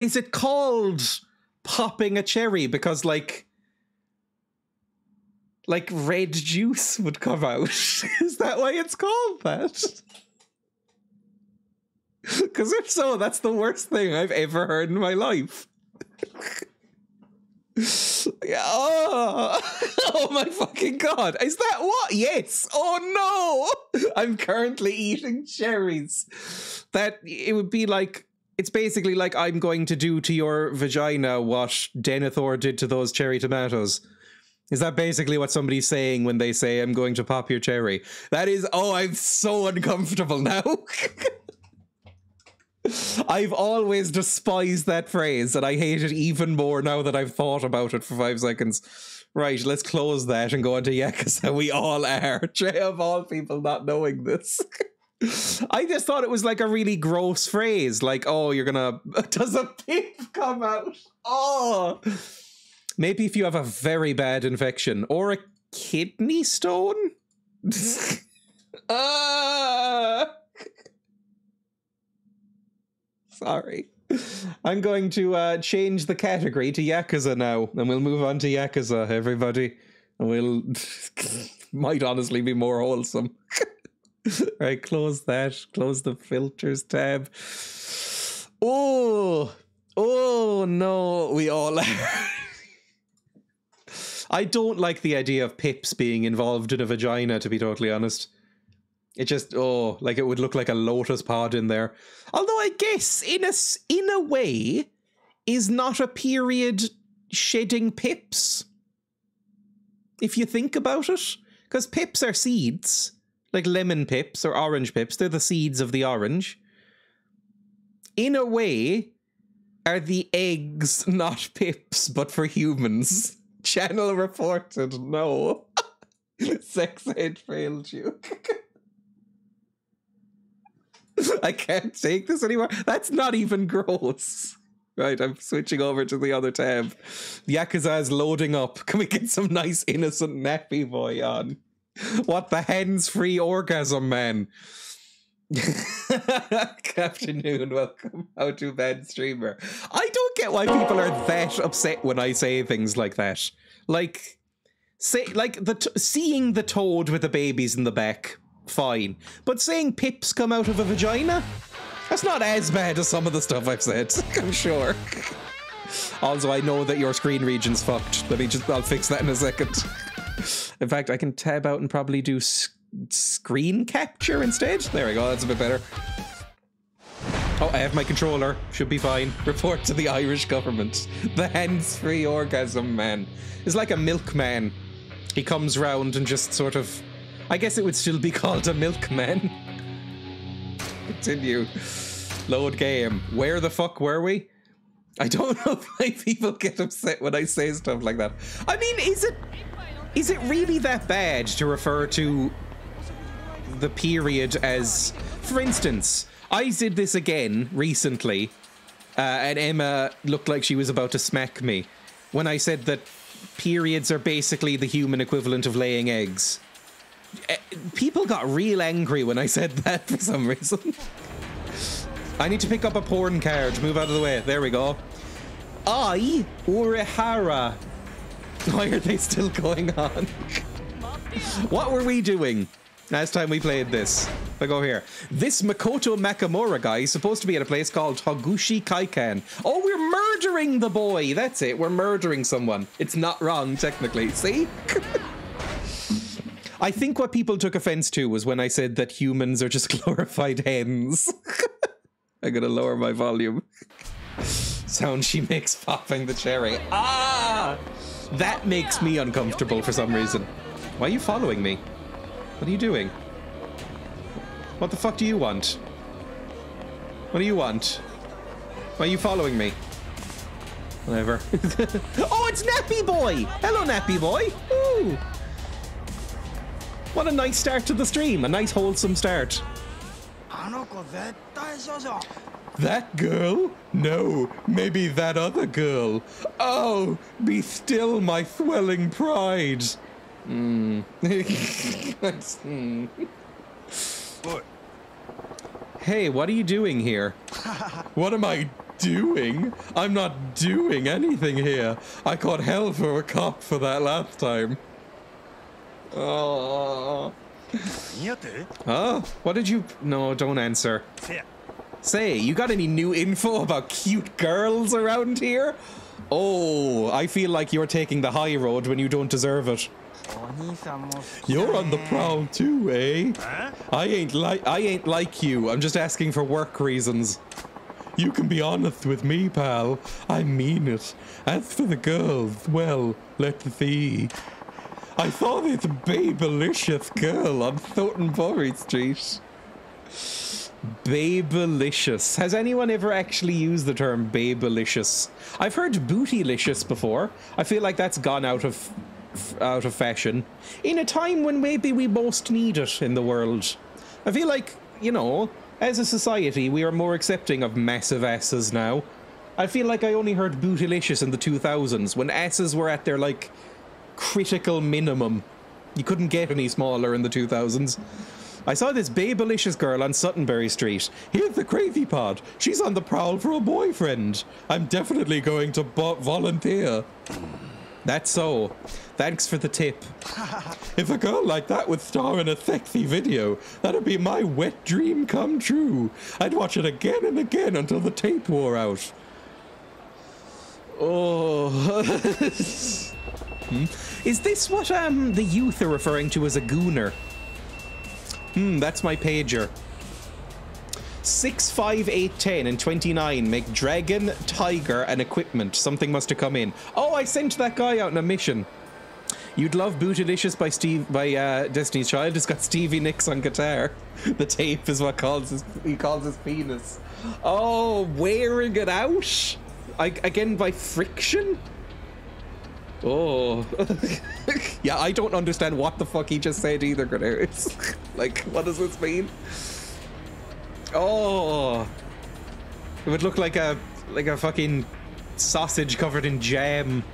Is it called popping a cherry because like red juice would come out? Is that why it's called that? Because if so, that's the worst thing I've ever heard in my life. Oh my fucking god. Is that what? Yes. Oh no. I'm currently eating cherries. That it would be like, it's basically like I'm going to do to your vagina what Denethor did to those cherry tomatoes. Is that basically what somebody's saying when they say I'm going to pop your cherry? That is, oh, I'm so uncomfortable now. I've always despised that phrase, and I hate it even more now that I've thought about it for 5 seconds. Right, let's close that and go on to Yakuza. We all are. Dreya of all people not knowing this. I just thought it was like a really gross phrase. Like, oh, you're gonna... Does a pip come out? Oh! Maybe if you have a very bad infection. Or a kidney stone? Sorry. I'm going to change the category to Yakuza now, and we'll move on to Yakuza, everybody. And we'll... might honestly be more wholesome. Right, close that. Close the filters tab. Oh! Oh, no. We all are. I don't like the idea of pips being involved in a vagina, to be totally honest. It just, oh, like it would look like a lotus pod in there. Although I guess, in a way, is not a period shedding pips? If you think about it. Because pips are seeds. Like lemon pips or orange pips. They're the seeds of the orange. In a way, are the eggs not pips, but for humans? Channel reported, no. Sex ed failed you. I can't take this anymore. That's not even gross. Right, I'm switching over to the other tab. Yakuza is loading up. Can we get some nice innocent nappy boy on? What the hands-free orgasm, man? Afternoon, welcome. How to bad streamer. I don't get why people are that upset when I say things like that. Like, say, like seeing the toad with the babies in the back, fine. But saying pips come out of a vagina? That's not as bad as some of the stuff I've said, I'm sure. Also, I know that your screen region's fucked. I'll fix that in a second. In fact, I can tab out and probably do screen capture instead. There we go, that's a bit better. Oh, I have my controller. Should be fine. Report to the Irish government. The hands-free orgasm man. It's like a milkman. He comes round and just sort of... I guess it would still be called a milkman. Continue. Load game. Where the fuck were we? I don't know why people get upset when I say stuff like that. I mean, is it really that bad to refer to the period as... For instance, I did this again recently, and Emma looked like she was about to smack me when I said that periods are basically the human equivalent of laying eggs. People got real angry when I said that for some reason. I need to pick up a porn card. Move out of the way. There we go. I Urihara. Why are they still going on? What were we doing last time we played this? If I go here. This Makoto Makamura guy is supposed to be at a place called Togushi Kaikan. Oh, we're murdering the boy. That's it. We're murdering someone. It's not wrong, technically. See? I think what people took offense to was when I said that humans are just glorified hens. I'm gonna lower my volume. Sound she makes popping the cherry. Ah! That makes me uncomfortable for some reason. Why are you following me? What are you doing? What the fuck do you want? What do you want? Why are you following me? Whatever. Oh, it's Nappy Boy! Hello, Nappy Boy! Ooh! What a nice start to the stream. A nice wholesome start. That girl? No, maybe that other girl. Oh, be still my swelling pride. Hey, what are you doing here? What am I doing? I'm not doing anything here. I caught hell for a cop for that last time. Oh. Huh? What did you... No, don't answer. Say, you got any new info about cute girls around here? Oh, I feel like you're taking the high road when you don't deserve it. You're on the prowl too, eh? I ain't like you. I'm just asking for work reasons. You can be honest with me, pal. I mean it. As for the girls, well, let's see. I saw this babelicious girl on Thornbury Street. Babelicious. Has anyone ever actually used the term babelicious? I've heard bootylicious before. I feel like that's gone out of fashion in a time when maybe we most need it in the world. I feel like, you know, as a society, we are more accepting of massive asses now. I feel like I only heard bootylicious in the 2000s when asses were at their, like, critical minimum. You couldn't get any smaller in the 2000s. I saw this babelicious girl on Suttonbury Street. Here's the crazy part. She's on the prowl for a boyfriend. I'm definitely going to volunteer. That's so. Thanks for the tip. If a girl like that would star in a sexy video, that'd be my wet dream come true. I'd watch it again and again until the tape wore out. Oh. Is this what the youth are referring to as a gooner? That's my pager. 6, 5, 8, 10, and 29 make dragon, tiger, and equipment. Something must have come in. Oh, I sent that guy out on a mission. You'd love Bootylicious by Destiny's Child. It's got Stevie Nicks on guitar. The tape is what he calls his penis. Oh, wearing it out? Again by friction? Oh. Yeah, I don't understand what the fuck he just said either, Grenades. Like, what does this mean? Oh. It would look like a fucking sausage covered in jam.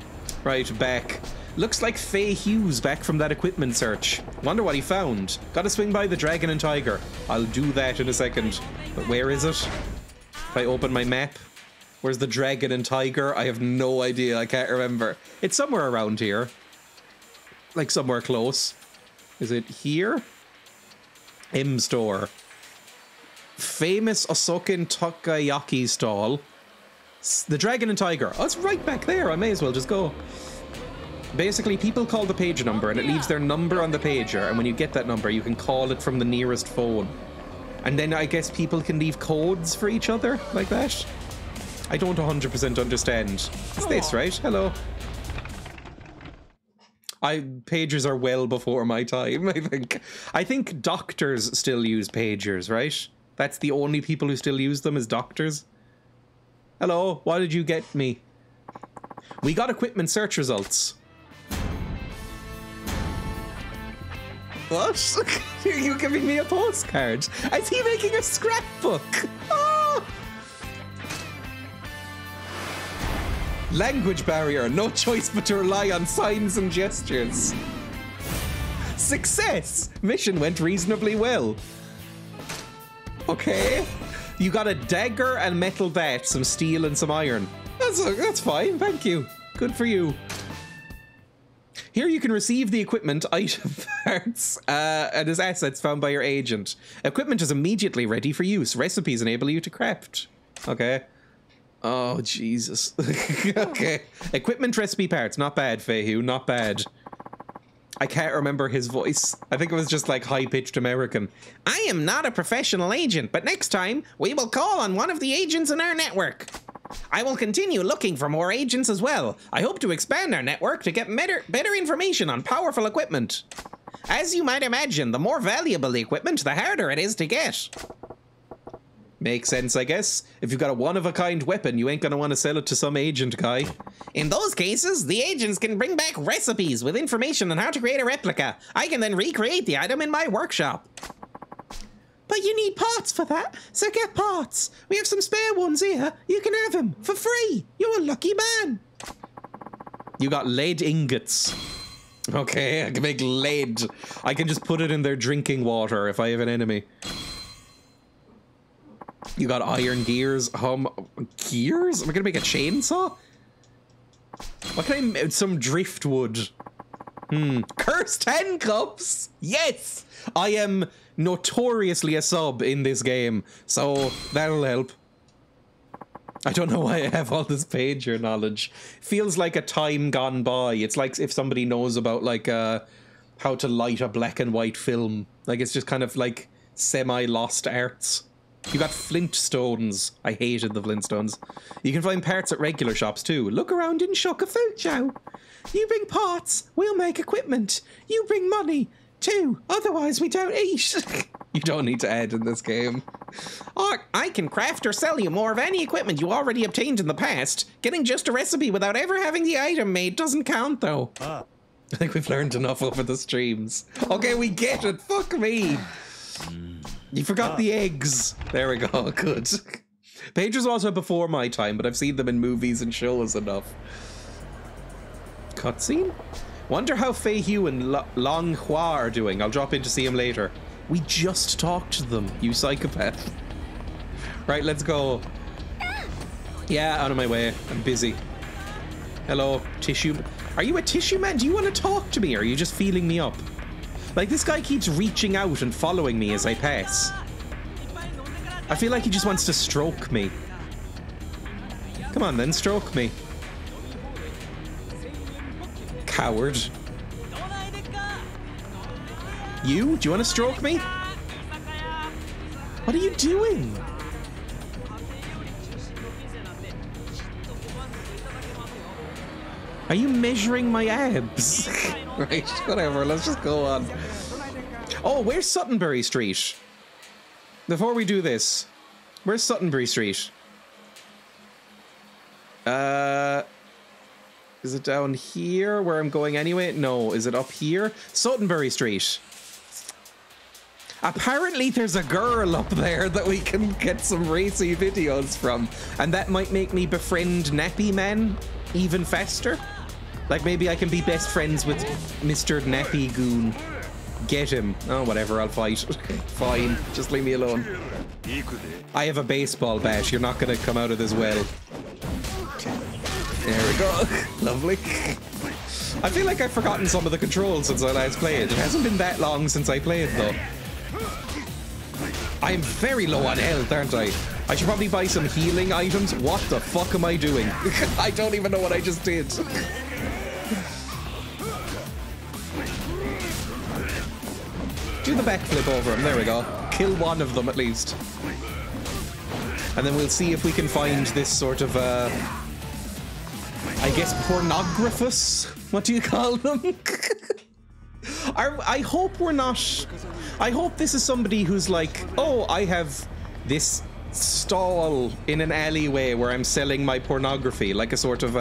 Right, back. Looks like Faye Hughes back from that equipment search. Wonder what he found. Gotta swing by the Dragon and Tiger. I'll do that in a second. But where is it? If I open my map. Where's the Dragon and Tiger? I have no idea. I can't remember. It's somewhere around here. Like somewhere close. Is it here? M store. Famous Osokan Takoyaki stall. The Dragon and Tiger. Oh, it's right back there. I may as well just go. Basically, people call the page number and it leaves their number on the pager. And when you get that number, you can call it from the nearest phone. And then I guess people can leave codes for each other like that. I don't 100% understand. It's this, right? Hello. Pagers are well before my time, I think. I think doctors still use pagers, right? That's the only people who still use them is doctors. Hello, what did you get me? We got equipment search results. What? Are you giving me a postcard? Is he making a scrapbook? Oh! Language barrier. No choice but to rely on signs and gestures. Success! Mission went reasonably well. Okay. You got a dagger and metal bat, some steel and some iron. That's fine, thank you. Good for you. Here you can receive the equipment, item parts, and as assets found by your agent. Equipment is immediately ready for use. Recipes enable you to craft. Okay. Oh, Jesus. Okay. Equipment recipe parts. Not bad, Fayhu. Not bad. I can't remember his voice. I think it was just like high-pitched American. I am not a professional agent, but next time we will call on one of the agents in our network. I will continue looking for more agents as well. I hope to expand our network to get better information on powerful equipment. As you might imagine, the more valuable the equipment, the harder it is to get. Makes sense, I guess. If you've got a one-of-a-kind weapon, you ain't gonna want to sell it to some agent guy. In those cases, the agents can bring back recipes with information on how to create a replica. I can then recreate the item in my workshop. But you need parts for that, so get parts. We have some spare ones here. You can have them for free. You're a lucky man. You got lead ingots. Okay, I can make lead. I can just put it in their drinking water if I have an enemy. You got iron gears. Gears? Am I gonna make a chainsaw? What can I... Some driftwood. Curse 10 cups! Yes! I am notoriously a sub in this game, so that'll help. I don't know why I have all this pager knowledge. Feels like a time gone by. It's like if somebody knows about, like, how to light a black and white film. Like, it's just kind of like semi-lost arts. You got flintstones. I hated the flintstones. You can find parts at regular shops too. Look around in Shokafujou. You bring parts, we'll make equipment. You bring money too, otherwise we don't eat. You don't need to add in this game. Or I can craft or sell you more of any equipment you already obtained in the past. Getting just a recipe without ever having the item made doesn't count though. I think we've learned enough over the streams. Okay, we get it. Fuck me. You forgot the eggs. There we go. Good. Pagers also before my time, but I've seen them in movies and shows enough. Cutscene? Wonder how Fei Hu and Long Hua are doing. I'll drop in to see him later. We just talked to them, you psychopath. Right, let's go. Yeah, out of my way. I'm busy. Hello, tissue. Are you a tissue man? Do you want to talk to me, or are you just feeling me up? Like, this guy keeps reaching out and following me as I pass. I feel like he just wants to stroke me. Come on then, stroke me. Coward. You? Do you want to stroke me? What are you doing? Are you measuring my abs? Right, whatever, let's just go on. Oh, where's Suttonbury Street? Before we do this, where's Suttonbury Street? Is it down here where I'm going anyway? No, is it up here? Suttonbury Street. Apparently there's a girl up there that we can get some racy videos from, and that might make me befriend Nappy Man even faster. Like, maybe I can be best friends with Mr. Nappy Goon. Get him. Oh, whatever, I'll fight. Fine, just leave me alone. I have a baseball bat. You're not gonna come out of this well. There we go. Lovely. I feel like I've forgotten some of the controls since I last played. It hasn't been that long since I played, though. I'm very low on health, aren't I? I should probably buy some healing items. What the fuck am I doing? I don't even know what I just did. Do the backflip over him. There we go. Kill one of them at least. And then we'll see if we can find this sort of, I guess, pornographous? What do you call them? I hope we're not... I hope this is somebody who's like, oh, I have this stall in an alleyway where I'm selling my pornography, like a sort of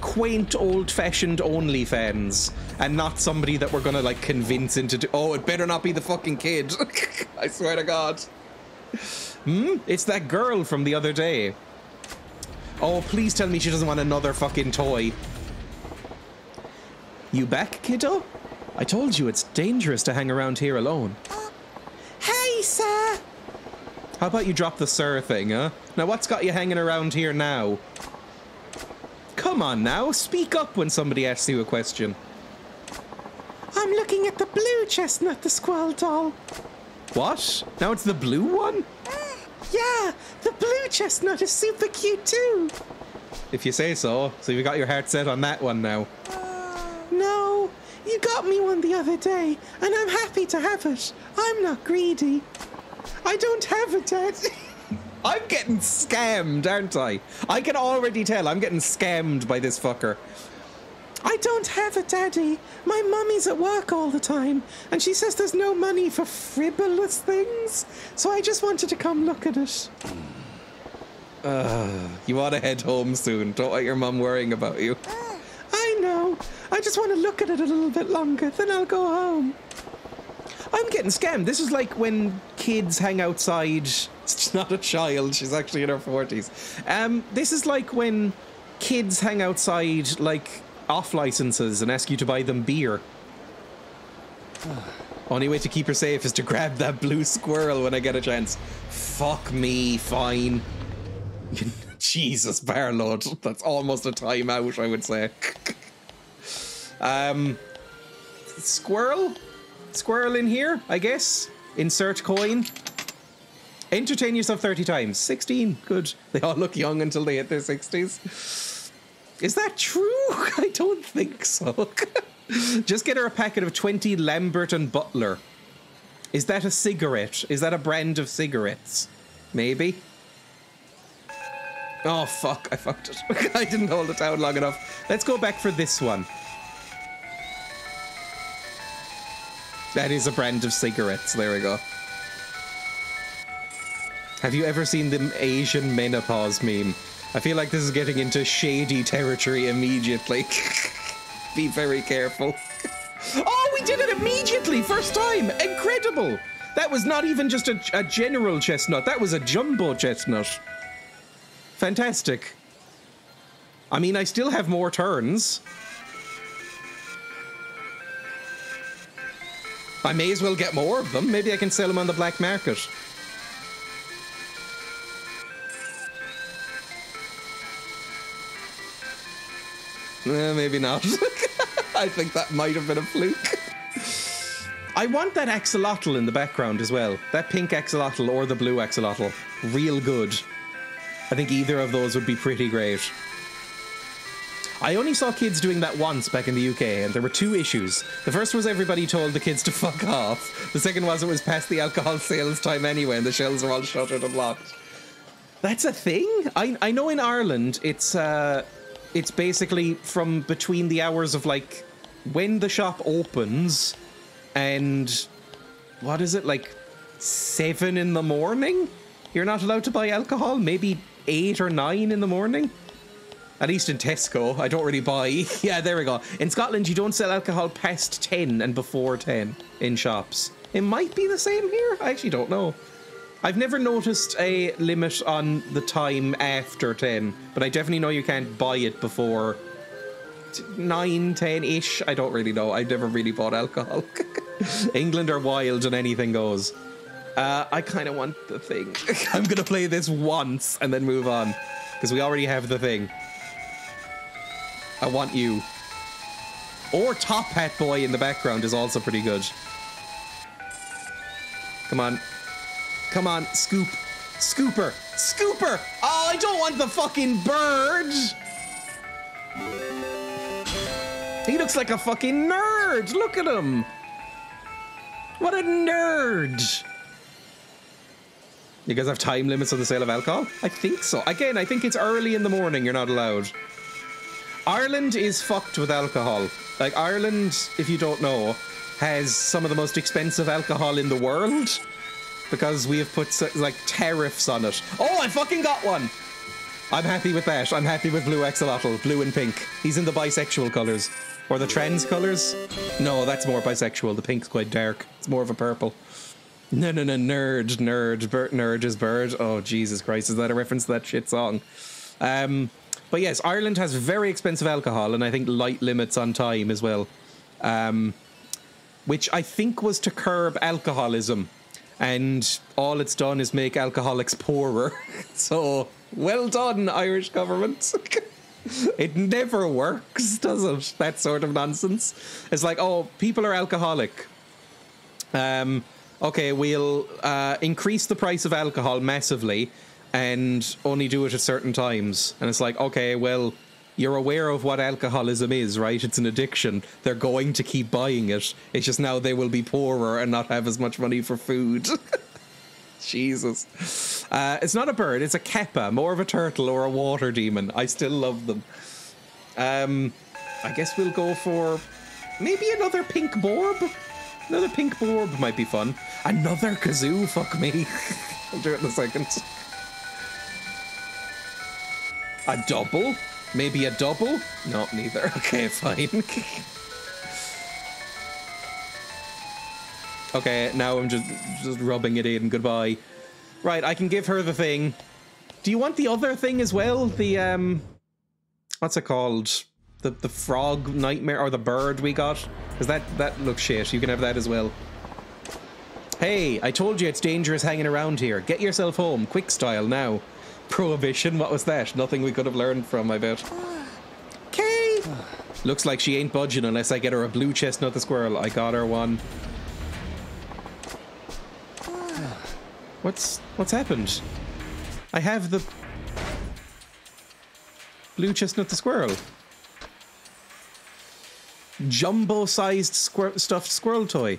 quaint old-fashioned OnlyFans, and not somebody that we're gonna like convince into oh, it better not be the fucking kid. I swear to God. It's that girl from the other day. Oh, please tell me she doesn't want another fucking toy. You back, kiddo? I told you it's dangerous to hang around here alone. Hey, sir! How about you drop the sir thing, huh? Now what's got you hanging around here now? Come on now, speak up when somebody asks you a question. I'm looking at the blue chestnut, the squirrel doll. What? Now it's the blue one? Yeah, the blue chestnut is super cute too. If you say so. So you got your heart set on that one now. No, you got me one the other day, and I'm happy to have it. I'm not greedy. I don't have it, Dad. I'm getting scammed, aren't I? I can already tell I'm getting scammed by this fucker. I don't have a daddy. My mummy's at work all the time, and she says there's no money for frivolous things, so I just wanted to come look at it. You ought to head home soon. Don't want your mum worrying about you. I know. I just want to look at it a little bit longer, then I'll go home. I'm getting scammed. This is like when kids hang outside. She's not a child. She's actually in her 40s. This is like when kids hang outside, like, off licenses and ask you to buy them beer. Only way to keep her safe is to grab that blue squirrel when I get a chance. Fuck me, fine. Jesus, Barload. That's almost a timeout, I would say. Squirrel? Squirrel in here, I guess. Insert coin. Entertain yourself 30 times. 16, good. They all look young until they hit their 60s. Is that true? I don't think so. Just get her a packet of 20 Lambert and Butler. Is that a cigarette? Is that a brand of cigarettes? Maybe. Oh, fuck. I fucked it. I didn't hold it down long enough. Let's go back for this one. That is a brand of cigarettes. There we go. Have you ever seen the Asian menopause meme? I feel like this is getting into shady territory immediately. Be very careful. Oh, we did it immediately! First time! Incredible! That was not even just a general chestnut. That was a jumbo chestnut. Fantastic. I mean, I still have more turns. I may as well get more of them. Maybe I can sell them on the black market. Maybe not. I think that might have been a fluke. I want that axolotl in the background as well. That pink axolotl or the blue axolotl. Real good. I think either of those would be pretty great. I only saw kids doing that once back in the UK, and there were two issues. The first was everybody told the kids to fuck off. The second was it was past the alcohol sales time anyway, and the shelves were all shuttered and locked. That's a thing? I know in Ireland it's basically from between the hours of, like, when the shop opens and, what is it, like 7 in the morning? You're not allowed to buy alcohol? Maybe 8 or 9 in the morning? At least in Tesco, I don't really buy. Yeah, there we go. In Scotland, you don't sell alcohol past 10 and before 10 in shops. It might be the same here. I actually don't know. I've never noticed a limit on the time after 10, but I definitely know you can't buy it before 9, 10-ish. I don't really know. I've never really bought alcohol. England are wild and anything goes. I kind of want the thing. I'm going to play this once and then move on, because we already have the thing. I want you. Or Top Hat Boy in the background is also pretty good. Come on. Come on, scoop. Scooper. Scooper! Oh, I don't want the fucking bird! He looks like a fucking nerd! Look at him! What a nerd! You guys have time limits on the sale of alcohol? I think so. Again, I think it's early in the morning, you're not allowed. Ireland is fucked with alcohol. Like, Ireland, if you don't know, has some of the most expensive alcohol in the world because we have put, like, tariffs on it. Oh, I fucking got one! I'm happy with that. I'm happy with blue axolotl, blue and pink. He's in the bisexual colours. Or the trans colours? No, that's more bisexual. The pink's quite dark. It's more of a purple. No, nerd, nerd is bird. Oh, Jesus Christ, is that a reference to that shit song? But yes, Ireland has very expensive alcohol, and I think light limits on time as well. Which I think was to curb alcoholism. And all it's done is make alcoholics poorer. So, well done, Irish government. It never works, does it? That sort of nonsense. It's like, oh, people are alcoholic. Okay, we'll increase the price of alcohol massively and only do it at certain times. And it's like, okay, well, you're aware of what alcoholism is, right? It's an addiction. They're going to keep buying it. It's just now they will be poorer and not have as much money for food. Jesus. It's not a bird, it's a kappa, more of a turtle or a water demon. I still love them. I guess we'll go for maybe another pink borb. Another pink borb might be fun. Another kazoo, fuck me. I'll do it in a second. A double? Maybe a double? No, neither. Okay, fine. Okay, now I'm just rubbing it in. Goodbye. Right, I can give her the thing. Do you want the other thing as well? The, what's it called? The frog nightmare, or the bird we got? Because that looks shit. You can have that as well. Hey, I told you it's dangerous hanging around here. Get yourself home, quick style now. Prohibition, what was that? Nothing we could have learned from, I bet. Okay. Looks like she ain't budging unless I get her a blue chestnut the squirrel. I got her one. What's happened? I have the blue chestnut the squirrel. Jumbo-sized stuffed squirrel toy.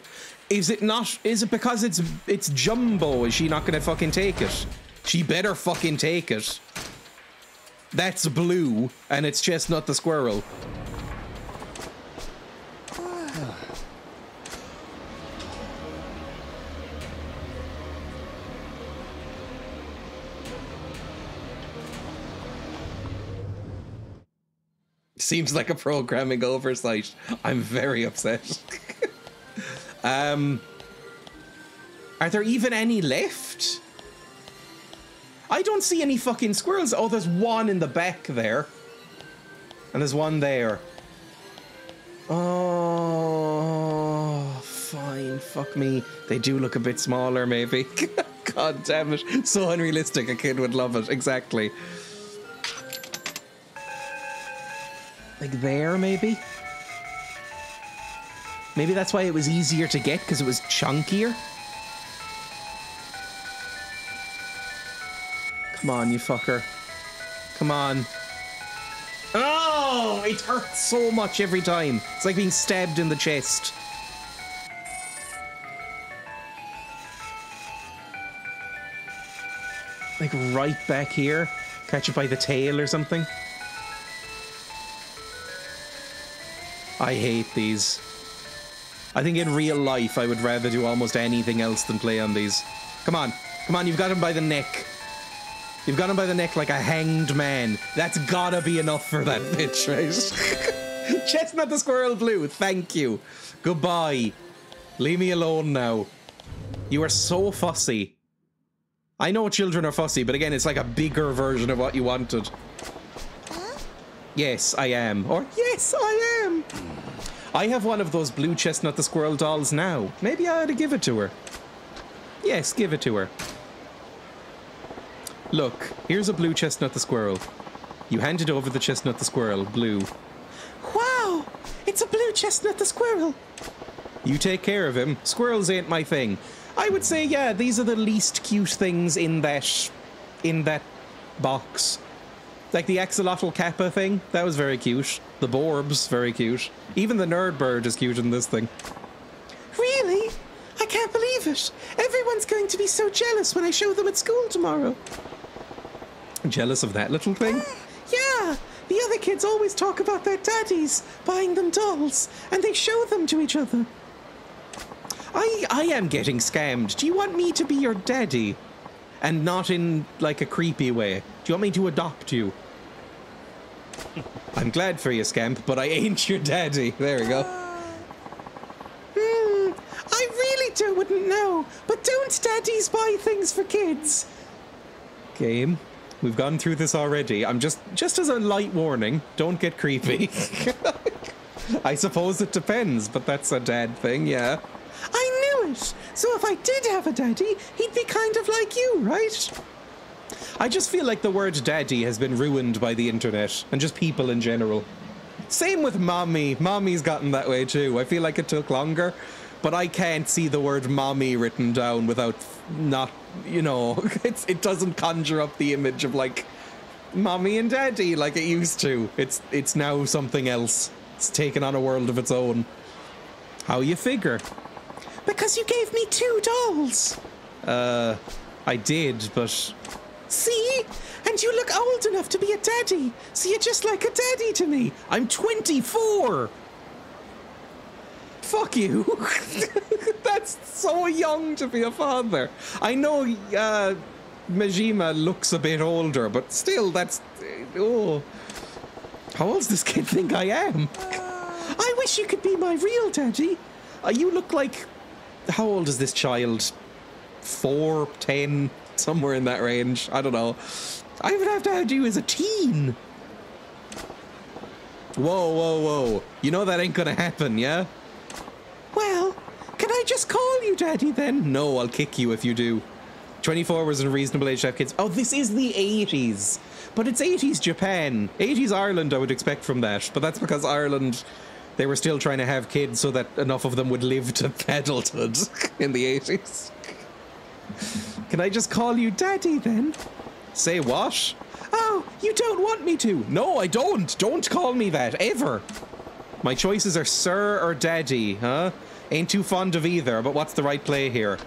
Is it not? Is it because it's jumbo? Is she not gonna fucking take it? She better fucking take it. That's blue, and it's chestnut the squirrel. Seems like a programming oversight. I'm very upset. Are there even any left? I don't see any fucking squirrels. Oh, there's one in the back there. And there's one there. Oh, fine. Fuck me. They do look a bit smaller, maybe. God damn it. So unrealistic. A kid would love it. Exactly. Like there, maybe? Maybe that's why it was easier to get, because it was chunkier? Come on, you fucker. Come on. Oh, it hurts so much every time. It's like being stabbed in the chest. Like right back here. Catch it by the tail or something. I hate these. I think in real life I would rather do almost anything else than play on these. Come on. Come on, you've got him by the neck. You've got him by the neck like a hanged man. That's gotta be enough for that bitch, right? Chestnut the squirrel blue, thank you. Goodbye. Leave me alone now. You are so fussy. I know children are fussy, but again, it's like a bigger version of what you wanted. Yes, I am. Or, yes, I am. I have one of those blue chestnut the squirrel dolls now. Maybe I ought to give it to her. Yes, give it to her. Look, here's a blue chestnut the squirrel. You handed over the chestnut the squirrel, blue. Wow, it's a blue chestnut the squirrel. You take care of him. Squirrels ain't my thing. I would say, yeah, these are the least cute things in that box. Like the axolotl kappa thing, that was very cute. The Borbs, very cute. Even the nerd bird is cute in this thing. Really? I can't believe it. Everyone's going to be so jealous when I show them at school tomorrow. Jealous of that little thing? Yeah. The other kids always talk about their daddies buying them dolls, and they show them to each other. I am getting scammed. Do you want me to be your daddy? And not in, like, a creepy way. Do you want me to adopt you? I'm glad for you, Scamp, but I ain't your daddy. There we go. I really wouldn't know, but don't daddies buy things for kids? Game. We've gone through this already. I'm just as a light warning, don't get creepy. I suppose it depends, but that's a dad thing, yeah. I knew it! So if I did have a daddy, he'd be kind of like you, right? I just feel like the word daddy has been ruined by the internet, and just people in general. Same with mommy. Mommy's gotten that way too. I feel like it took longer, but I can't see the word mommy written down without not, you know, it doesn't conjure up the image of like mommy and daddy like it used to. It's now something else. It's taken on a world of its own. How you figure? Because you gave me 2 dolls. I did, but... See? And you look old enough to be a daddy, so you're just like a daddy to me. I'm 24. Fuck you. That's so young to be a father. I know Majima looks a bit older, but still, that's... Oh. How old does this kid think I am? I wish you could be my real daddy. You look like... How old is this child? 4, 10, somewhere in that range. I don't know. I would have to have you as a teen. Whoa, whoa, whoa. You know that ain't gonna happen, yeah? Well, can I I just call you daddy then? No, I'll kick you if you do. 24 was a reasonable age to have kids. Oh, this is the 80s. But it's 80s Japan. 80s Ireland I would expect from that. But that's because Ireland, they were still trying to have kids so that enough of them would live to adulthood in the 80s. Can I just call you daddy then? Say what? Oh, you don't want me to. No, I don't. Don't call me that, ever. My choices are sir or daddy, huh? Ain't too fond of either, but what's the right play here?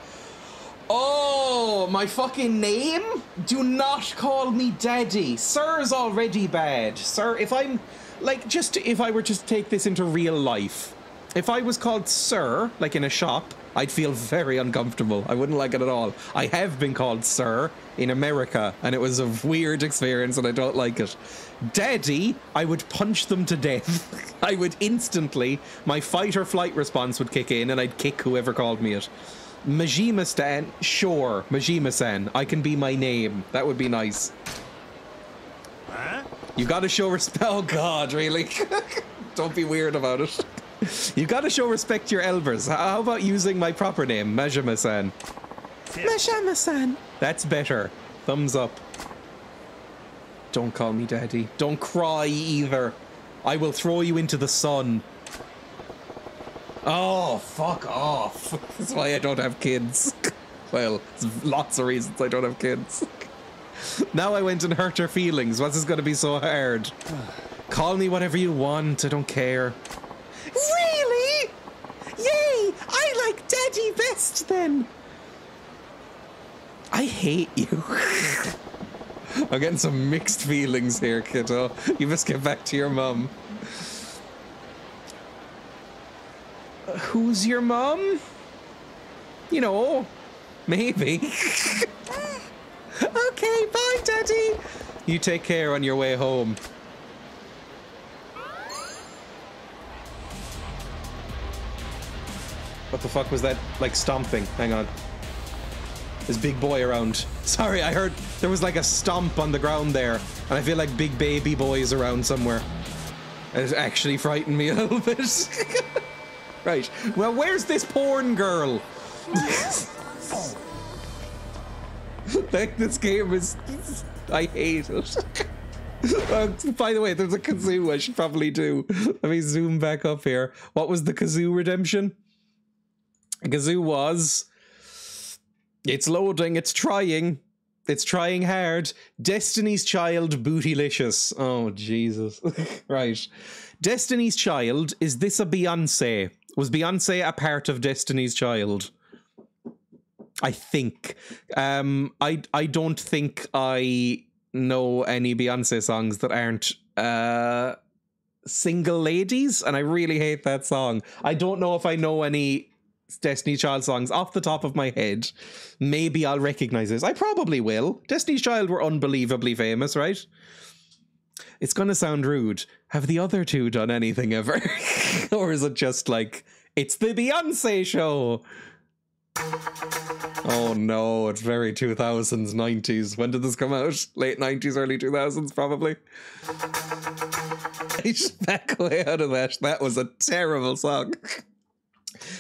Oh, my fucking name? Do not call me daddy. Sir's already bad. Sir, if I'm, like, just if I were to take this into real life, if I was called sir, like in a shop, I'd feel very uncomfortable. I wouldn't like it at all. I have been called sir in America, and it was a weird experience, and I don't like it. Daddy, I would punch them to death. I would instantly, my fight or flight response would kick in, and I'd kick whoever called me it. Majima-stan, sure, Majima-san, I can be my name. That would be nice. Huh? You gotta show respect. Oh god, really? Don't be weird about it. You gotta show respect to your elders. How about using my proper name, Majima-san? Majima-san. That's better. Thumbs up. Don't call me daddy. Don't cry either. I will throw you into the sun. Oh, fuck off. That's why I don't have kids. Well, there's lots of reasons I don't have kids. Now I went and hurt her feelings. What's this gonna be so hard? Call me whatever you want. I don't care. Really? Yay! I like daddy best then. I hate you. I'm getting some mixed feelings here, kiddo. You must get back to your mum. Who's your mum? You know, maybe. Okay, bye, daddy. You take care on your way home. What the fuck was that, like, stomping? Hang on. There's big boy around. Sorry, I heard there was like a stomp on the ground there, and I feel like big baby boy's around somewhere. It actually frightened me a little bit. Right, well, where's this porn girl? Like, this game is... I hate it. By the way, there's a kazoo I should probably do. Let me zoom back up here. What was the kazoo redemption? Kazoo was... It's loading, it's trying hard. Destiny's Child Bootylicious. Oh, Jesus. Right. Destiny's Child, is this a Beyonce? Was Beyonce a part of Destiny's Child? I think. I don't think I know any Beyonce songs that aren't Single Ladies, and I really hate that song. I don't know if I know any Destiny's Child songs off the top of my head. Maybe I'll recognize this. I probably will. Destiny's Child were unbelievably famous, right? It's gonna sound rude. Have the other two done anything ever? Or is it just like, it's the Beyonce show? Oh no, it's very 2000s, 90s. When did this come out? Late 90s, early 2000s, probably. I should back away out of that. That was a terrible song.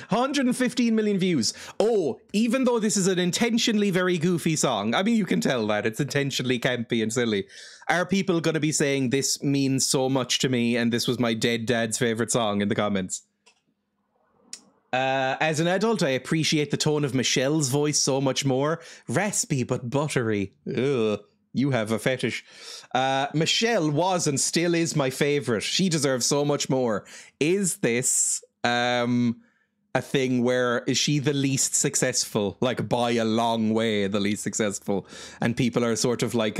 115 million views. Oh, even though this is an intentionally very goofy song, I mean, you can tell that it's intentionally campy and silly. Are people going to be saying this means so much to me and this was my dead dad's favorite song in the comments? As an adult, I appreciate the tone of Michelle's voice so much more. Raspy but buttery. Ugh. You have a fetish. Michelle was and still is my favorite. She deserves so much more. Is this a thing where is she the least successful? Like, by a long way, the least successful. And people are sort of like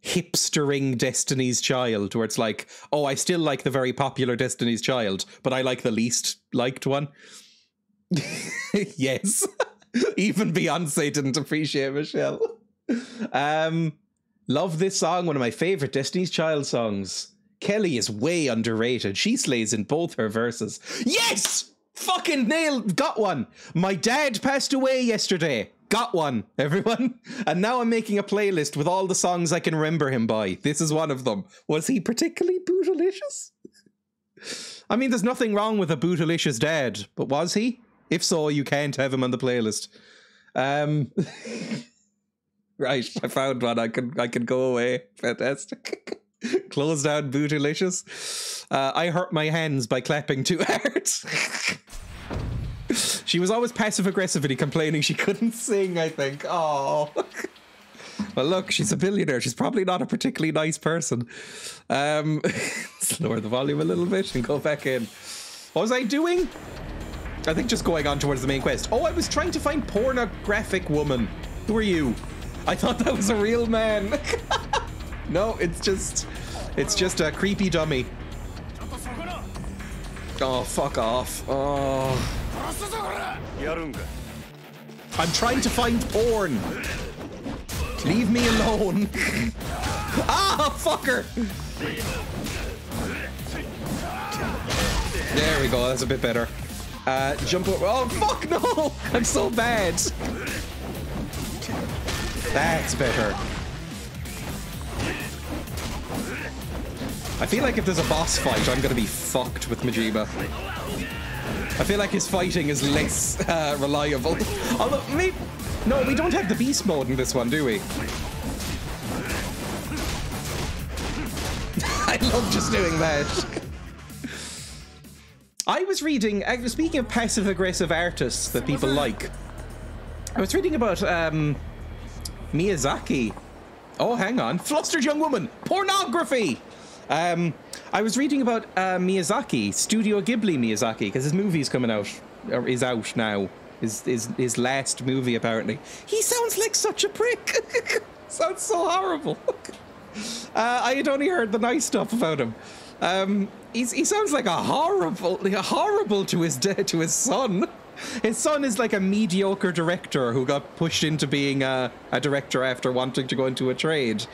hipstering Destiny's Child, where it's like, oh, I still like the very popular Destiny's Child, but I like the least liked one. Yes. Even Beyonce didn't appreciate Michelle. Love this song, one of my favorite Destiny's Child songs. Kelly is way underrated. She slays in both her verses. Yes! Fucking nailed, got one. My dad passed away yesterday. Got one, everyone. And now I'm making a playlist with all the songs I can remember him by. This is one of them. Was he particularly bootylicious? I mean, there's nothing wrong with a bootylicious dad, but was he? If so, you can't have him on the playlist. Right, I found one. I can go away. Fantastic. Close down Bootylicious. I hurt my hands by clapping too hard. She was always passive-aggressively complaining she couldn't sing, I think. Oh. Well, look, she's a billionaire. She's probably not a particularly nice person. Let's lower the volume a little bit and go back in. What was I doing? I think just going on towards the main quest. Oh, I was trying to find pornographic woman. Who are you? I thought that was a real man. No, it's just a creepy dummy. Oh, fuck off. Oh. I'm trying to find porn. Leave me alone. Ah, fucker. There we go. That's a bit better. Jump over. Oh, fuck no. I'm so bad. That's better. I feel like if there's a boss fight, I'm gonna be fucked with Majima. I feel like his fighting is less reliable. Although, maybe... No, we don't have the beast mode in this one, do we? I love just doing that. I was reading, speaking of passive-aggressive artists that people like, I was reading about Miyazaki. Oh, hang on. Flustered young woman. Pornography! I was reading about Miyazaki, Studio Ghibli Miyazaki, because his movie's coming out, or is out now. His last movie, apparently. He sounds like such a prick. Sounds so horrible. I had only heard the nice stuff about him. He sounds like a horrible to his son. His son is like a mediocre director who got pushed into being a director after wanting to go into a trade.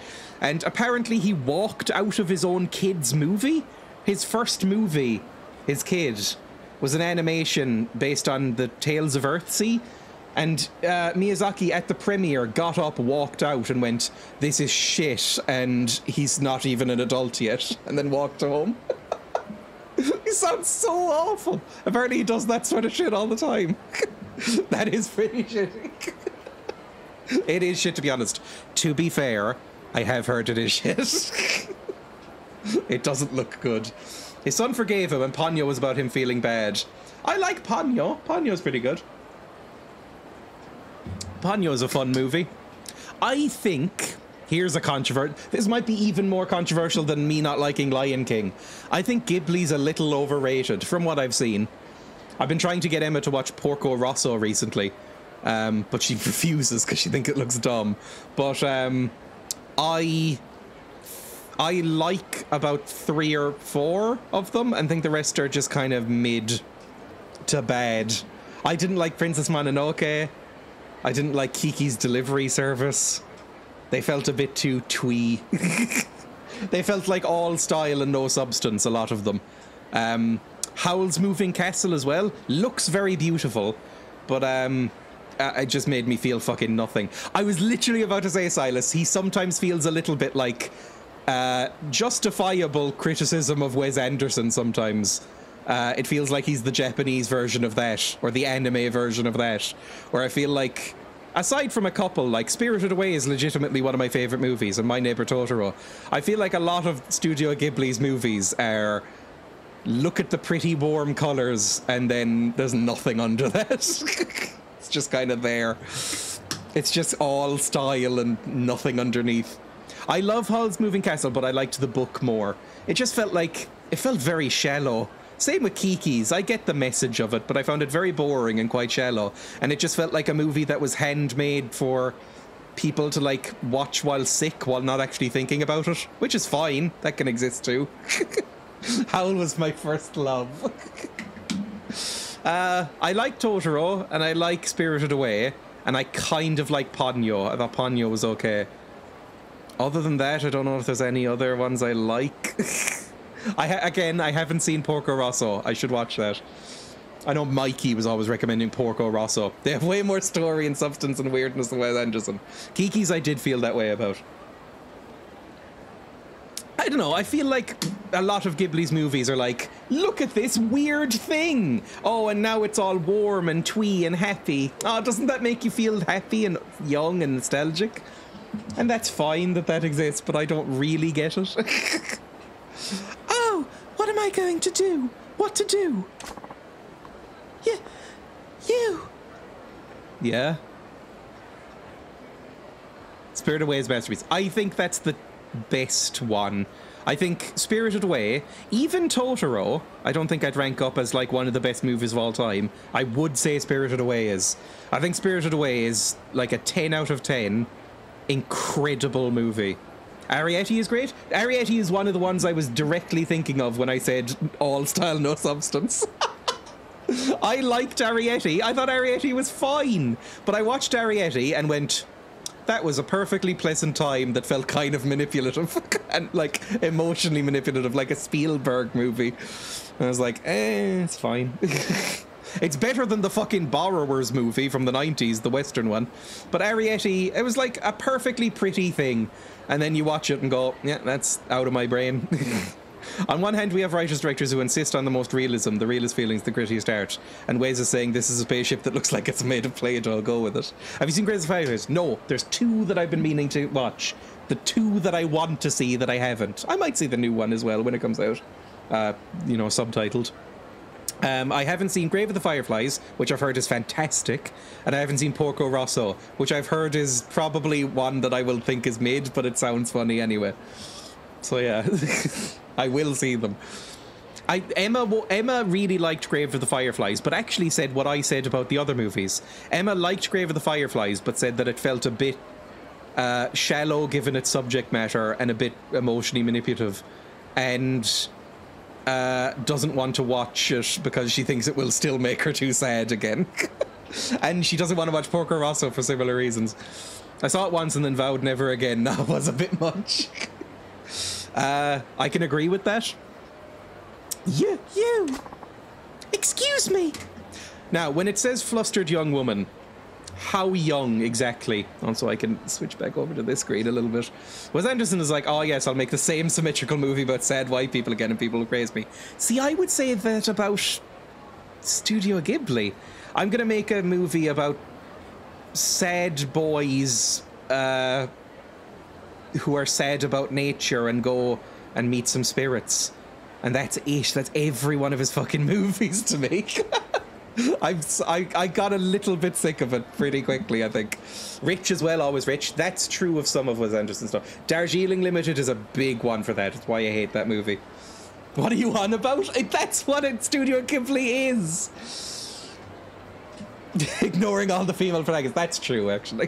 And apparently he walked out of his own kid's movie. His first movie, his kid, was an animation based on the Tales of Earthsea. And Miyazaki at the premiere got up, walked out and went, "This is shit," and he's not even an adult yet, and then walked home. He sounds so awful. Apparently he does that sort of shit all the time. That is pretty shitty. It is shit, to be honest. To be fair, I have heard it is shit. It doesn't look good. His son forgave him, and Ponyo was about him feeling bad. I like Ponyo. Ponyo's pretty good. Ponyo's a fun movie. I think... Here's a controversy. This might be even more controversial than me not liking Lion King. I think Ghibli's a little overrated, from what I've seen. I've been trying to get Emma to watch Porco Rosso recently, but she refuses because she thinks it looks dumb. But I like about 3 or 4 of them, and think the rest are just kind of mid to bad. I didn't like Princess Mononoke. I didn't like Kiki's Delivery Service. They felt a bit too twee. They felt like all style and no substance, a lot of them. Howl's Moving Castle as well looks very beautiful, but it just made me feel fucking nothing. I was literally about to say, Silas, he sometimes feels a little bit like justifiable criticism of Wes Anderson sometimes. It feels like he's the Japanese version of that, or the anime version of that, where I feel like, aside from a couple, like Spirited Away is legitimately one of my favorite movies, and My Neighbor Totoro, I feel like a lot of Studio Ghibli's movies are, look at the pretty warm colors, and then there's nothing under that. It's just kind of there. It's just all style and nothing underneath. I love Howl's Moving Castle, but I liked the book more. It just felt like, it felt very shallow. Same with Kiki's. I get the message of it, but I found it very boring and quite shallow. And it just felt like a movie that was handmade for people to, like, watch while sick, while not actually thinking about it. Which is fine. That can exist too. Howl was my first love. I like Totoro, and I like Spirited Away, and I kind of like Ponyo. I thought Ponyo was okay. Other than that, I don't know if there's any other ones I like. Again, I haven't seen Porco Rosso. I should watch that. I know Mikey was always recommending Porco Rosso. They have way more story and substance and weirdness than Wes Anderson. Kiki's I did feel that way about. I don't know, I feel like a lot of Ghibli's movies are like look at this weird thing. Oh, and now it's all warm and twee and happy. Oh, doesn't that make you feel happy and young and nostalgic? And that's fine that that exists, but I don't really get it. Oh, what am I going to do? What to do? Yeah, you. Yeah. Spirited Away is masterpiece. I think that's the best one. I think Spirited Away, even Totoro, I don't think I'd rank up as like one of the best movies of all time. I would say Spirited Away is. I think Spirited Away is like a 10 out of 10. Incredible movie. Arrietty is great. Arrietty is one of the ones I was directly thinking of when I said all style, no substance. I liked Arrietty. I thought Arrietty was fine. But I watched Arrietty and went, that was a perfectly pleasant time that felt kind of manipulative and like emotionally manipulative, like a Spielberg movie. And I was like, it's fine. It's better than the fucking Borrowers movie from the 90s, the Western one. But Arrietty, it was like a perfectly pretty thing. And then you watch it and go, yeah, that's out of my brain. On one hand, we have writers, directors who insist on the most realism, the realist feelings, the grittiest art, and ways of saying this is a spaceship that looks like it's made of Play-Doh, I'll go with it. Have you seen Crazy Fireflies? No, there's two that I've been meaning to watch. The two that I want to see that I haven't. I might see the new one as well when it comes out, you know, subtitled. I haven't seen Grave of the Fireflies, which I've heard is fantastic, and I haven't seen Porco Rosso, which I've heard is probably one that I will think is mid, but it sounds funny anyway. So yeah, I will see them. Emma really liked Grave of the Fireflies, but actually said what I said about the other movies. Emma liked Grave of the Fireflies, but said that it felt a bit shallow given its subject matter and a bit emotionally manipulative, and doesn't want to watch it because she thinks it will still make her too sad again. And she doesn't want to watch Porco Rosso for similar reasons. I saw it once and then vowed never again. That was a bit much. I can agree with that. You! Excuse me! Now, when it says flustered young woman, how young exactly? Also, I can switch back over to this screen a little bit. Wes Anderson is like, oh yes, I'll make the same symmetrical movie about sad white people again and people will praise me. See, I would say that about Studio Ghibli. I'm gonna make a movie about sad boys who are sad about nature and go and meet some spirits. And that's it. That's every one of his fucking movies to make. I got a little bit sick of it pretty quickly, I think. Rich as well, always rich. That's true of some of Wes Anderson stuff. Darjeeling Limited is a big one for that. It's why I hate that movie. What are you on about? That's what Studio Ghibli is. Ignoring all the female protagonists. That's true, actually.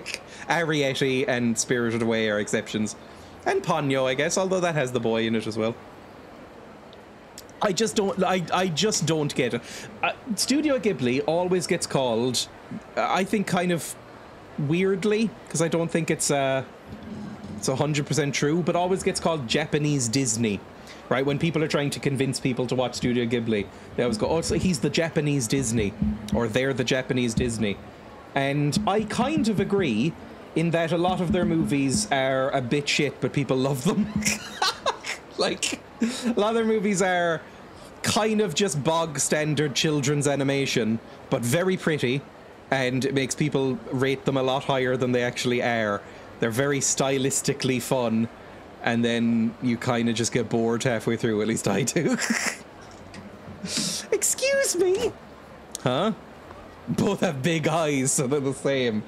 Arrietty and Spirited Away are exceptions. And Ponyo, I guess, although that has the boy in it as well. I just don't get it. Studio Ghibli always gets called, I think kind of weirdly, because I don't think it's 100% true, but always gets called Japanese Disney, right? When people are trying to convince people to watch Studio Ghibli, they always go, oh, so he's the Japanese Disney, or they're the Japanese Disney. And I kind of agree in that a lot of their movies are a bit shit, but people love them. Like, a lot of their movies are kind of just bog standard children's animation, but very pretty, and it makes people rate them a lot higher than they actually are. They're very stylistically fun, and then you kind of just get bored halfway through, at least I do. Excuse me? Huh? Both have big eyes, so they're the same.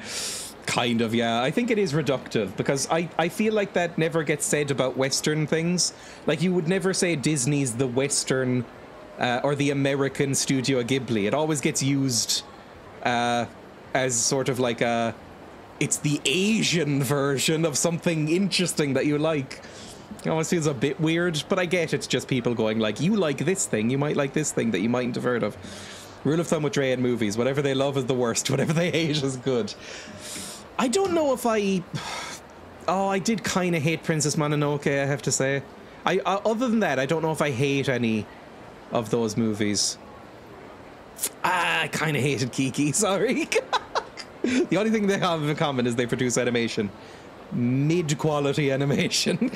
Kind of, yeah. I think it is reductive, because I feel like that never gets said about Western things. Like, you would never say Disney's the Western or the American Studio Ghibli. It always gets used as sort of like it's the Asian version of something interesting that you like. It always feels a bit weird, but I get it's just people going like, you like this thing, you might like this thing that you mightn't have heard of. Rule of thumb with Dreya in movies, whatever they love is the worst, whatever they hate is good. I don't know if I did kind of hate Princess Mononoke, I have to say. Other than that, I don't know if I hate any of those movies. I kind of hated Kiki, sorry. The only thing they have in common is they produce animation. Mid-quality animation.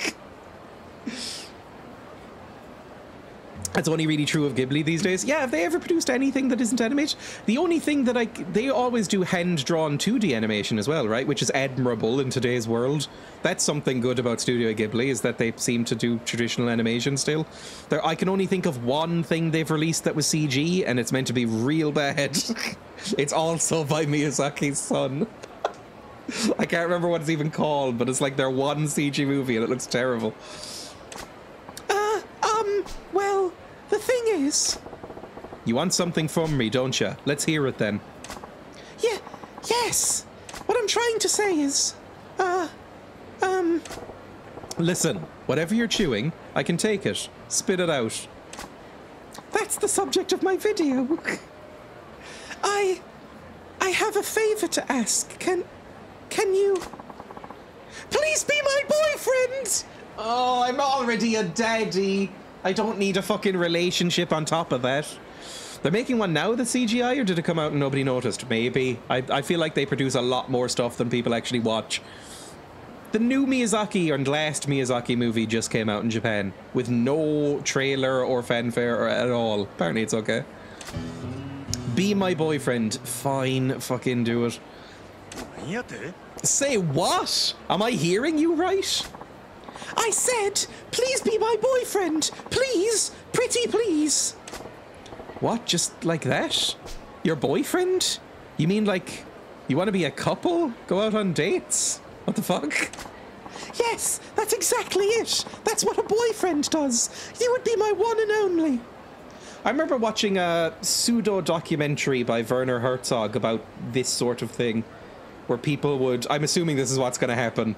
That's only really true of Ghibli these days. Yeah, have they ever produced anything that isn't animated? The only thing that they always do hand-drawn 2D animation as well, right? Which is admirable in today's world. That's something good about Studio Ghibli, is that they seem to do traditional animation still. I can only think of one thing they've released that was CG, and it's meant to be real bad. It's also by Miyazaki's son. I can't remember what it's even called, but it's like their one CG movie, and it looks terrible. Well, the thing is... You want something from me, don't you? Let's hear it then. Yeah, yes! What I'm trying to say is... Listen, whatever you're chewing, I can take it. Spit it out. That's the subject of my video. I have a favor to ask. Can you... Please be my boyfriend! Oh, I'm already a daddy. I don't need a fucking relationship on top of that. They're making one now that's CGI, or did it come out and nobody noticed? Maybe. I feel like they produce a lot more stuff than people actually watch. The new Miyazaki and last Miyazaki movie just came out in Japan with no trailer or fanfare or at all. Apparently it's okay. Be my boyfriend. Fine, fucking do it. Say what? Am I hearing you right? I said, please be my boyfriend. Please, pretty please. What, just like that? Your boyfriend? You mean like, you want to be a couple? Go out on dates? What the fuck? Yes, that's exactly it. That's what a boyfriend does. You would be my one and only. I remember watching a pseudo-documentary by Werner Herzog about this sort of thing, where people would, I'm assuming this is what's going to happen,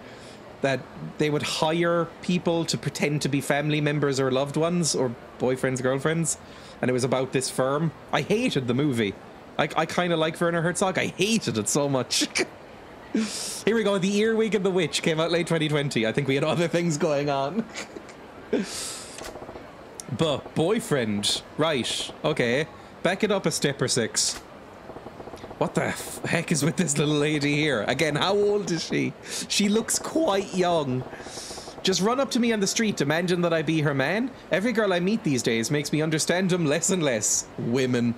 that they would hire people to pretend to be family members or loved ones, or boyfriends, girlfriends, and it was about this firm. I hated the movie. I kind of like Werner Herzog. I hated it so much. Here we go. The Earwig and the Witch came out late 2020. I think we had other things going on. But boyfriend, right? Okay, back it up a step or six. What the heck is with this little lady here? Again, how old is she? She looks quite young. Just run up to me on the street demanding that I be her man. Every girl I meet these days makes me understand them less and less. Women.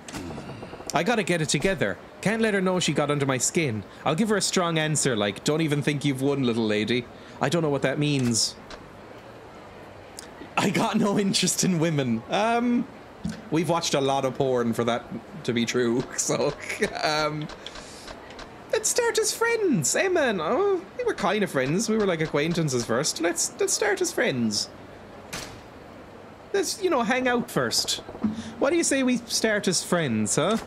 I gotta get it together. Can't let her know she got under my skin. I'll give her a strong answer like, don't even think you've won, little lady. I don't know what that means. I got no interest in women. We've watched a lot of porn for that to be true, so, let's start as friends. Hey man, oh, we were kind of friends. We were like acquaintances first. Let's start as friends. Let's, you know, hang out first. What do you say we start as friends, huh?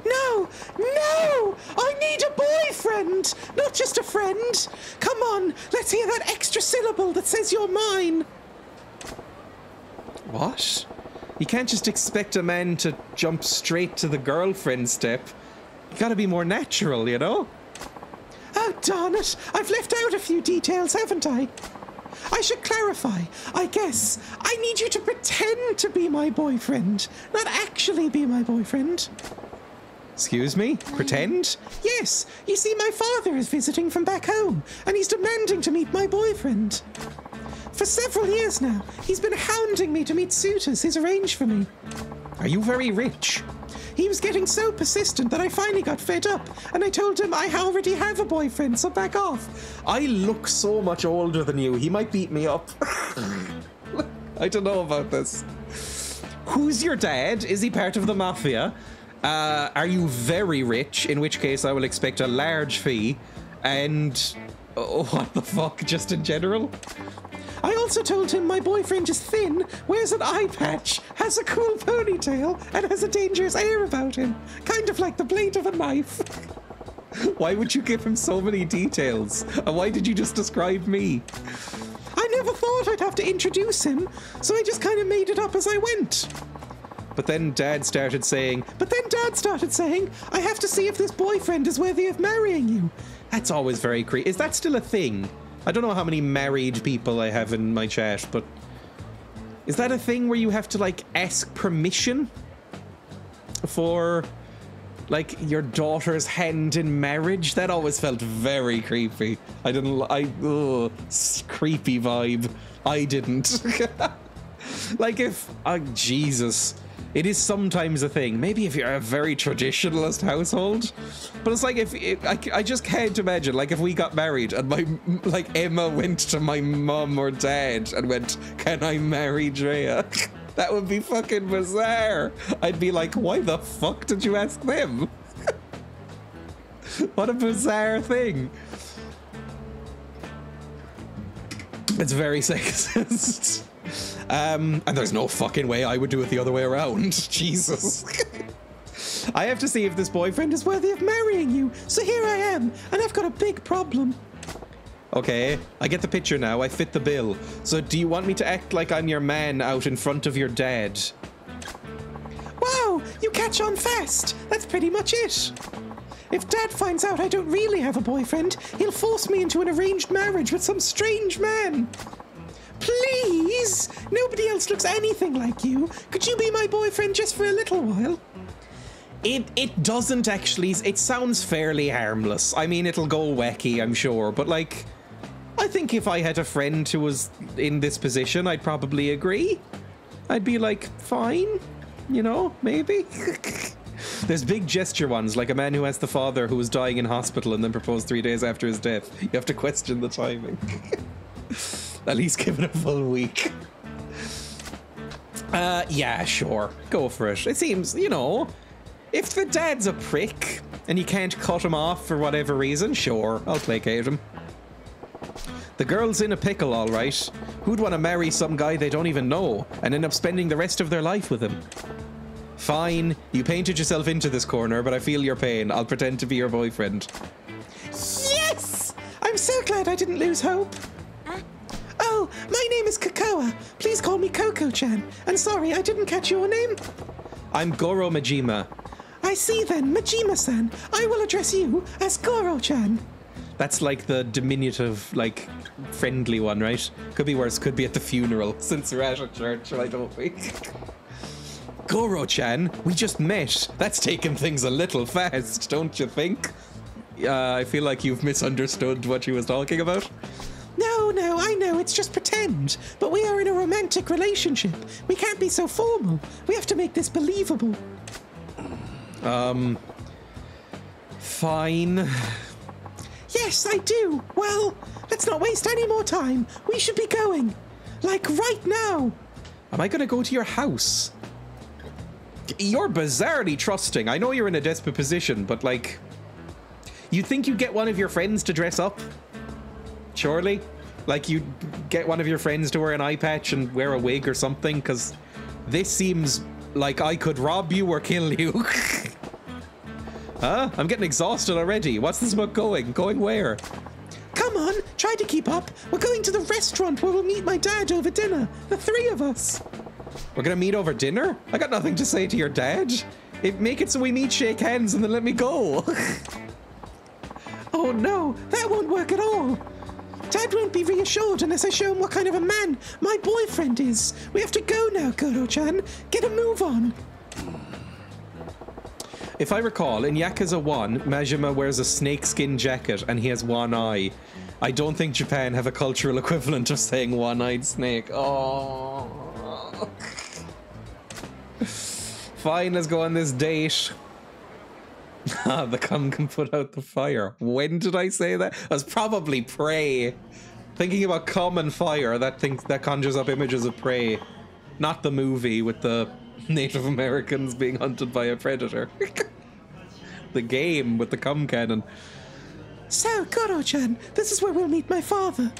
No! No! I need a boyfriend! Not just a friend! Come on, let's hear that extra syllable that says you're mine! What? You can't just expect a man to jump straight to the girlfriend step. You gotta be more natural, you know? Oh, darn it! I've left out a few details, haven't I? I should clarify, I guess. I need you to pretend to be my boyfriend, not actually be my boyfriend. Excuse me? Pretend? Yes. You see, my father is visiting from back home, and he's demanding to meet my boyfriend. For several years now, he's been hounding me to meet suitors he's arranged for me. Are you very rich? He was getting so persistent that I finally got fed up, and I told him I already have a boyfriend, so back off. I look so much older than you. He might beat me up. I don't know about this. Who's your dad? Is he part of the mafia? Are you very rich? In which case I will expect a large fee. And... oh, what the fuck? Just in general? I also told him my boyfriend is thin, wears an eye patch, has a cool ponytail, and has a dangerous air about him. Kind of like the blade of a knife. Why would you give him so many details? And why did you just describe me? I never thought I'd have to introduce him, so I just kind of made it up as I went. But then Dad started saying, I have to see if this boyfriend is worthy of marrying you. That's always very creepy. Is that still a thing? I don't know how many married people I have in my chat, but is that a thing where you have to, like, ask permission for, like, your daughter's hand in marriage? That always felt very creepy. Creepy vibe. I didn't. Like if, Jesus, it is sometimes a thing. Maybe if you're a very traditionalist household, but it's like I just can't imagine, like if we got married and like Emma went to my mum or dad and went, "Can I marry Dreya?" That would be fucking bizarre. I'd be like, why the fuck did you ask them? What a bizarre thing. It's very sexist. And there's no fucking way I would do it the other way around. Jesus. I have to see if this boyfriend is worthy of marrying you. So here I am, and I've got a big problem. Okay, I get the picture now. I fit the bill. So do you want me to act like I'm your man out in front of your dad? Wow, you catch on fast. That's pretty much it. If Dad finds out I don't really have a boyfriend, he'll force me into an arranged marriage with some strange man. Please! Nobody else looks anything like you. Could you be my boyfriend just for a little while? It doesn't actually. It sounds fairly harmless. I mean, it'll go wacky, I'm sure, but like, I think if I had a friend who was in this position, I'd probably agree. I'd be like, fine, you know, maybe. There's big gesture ones, like a man who has the father who was dying in hospital and then proposed 3 days after his death. You have to question the timing. At least give it a full week. Yeah, sure. Go for it. It seems, you know, if the dad's a prick and you can't cut him off for whatever reason, sure, I'll placate him. The girl's in a pickle, all right. Who'd want to marry some guy they don't even know and end up spending the rest of their life with him? Fine, you painted yourself into this corner, but I feel your pain. I'll pretend to be your boyfriend. Yes! I'm so glad I didn't lose hope. Oh, my name is Kokoa. Please call me Coco-chan. And sorry, I didn't catch your name. I'm Goro Majima. I see then, Majima-san. I will address you as Goro-chan. That's like the diminutive, like, friendly one, right? Could be worse, could be at the funeral, since we're at a church, why don't we? Goro-chan, we just met. That's taken things a little fast, don't you think? I feel like you've misunderstood what she was talking about. No, I know, it's just pretend. But we are in a romantic relationship. We can't be so formal. We have to make this believable. Fine. Yes, I do. Well, let's not waste any more time. We should be going. Like right now. Am I gonna go to your house? You're bizarrely trusting. I know you're in a desperate position, but like, you'd think you'd get one of your friends to dress up? Surely? Like you'd get one of your friends to wear an eye patch and wear a wig or something? Because this seems like I could rob you or kill you. Huh? I'm getting exhausted already. What's this about going? Going where? Come on, try to keep up. We're going to the restaurant where we'll meet my dad over dinner. The three of us. We're gonna meet over dinner? I got nothing to say to your dad. Make it so we meet, shake hands, and then let me go. Oh no, that won't work at all. Dad won't be reassured unless I show him what kind of a man my boyfriend is. We have to go now, Goro-chan. Get a move on. If I recall, in Yakuza 1, Majima wears a snakeskin jacket and he has one eye. I don't think Japan have a cultural equivalent of saying one-eyed snake. Oh. Fine, let's go on this date. The cum can put out the fire. When did I say that? I was probably prey. Thinking about cum and fire, that conjures up images of Prey. Not the movie with the Native Americans being hunted by a predator. The game with the cum cannon. So, Goro-chan, this is where we'll meet my father.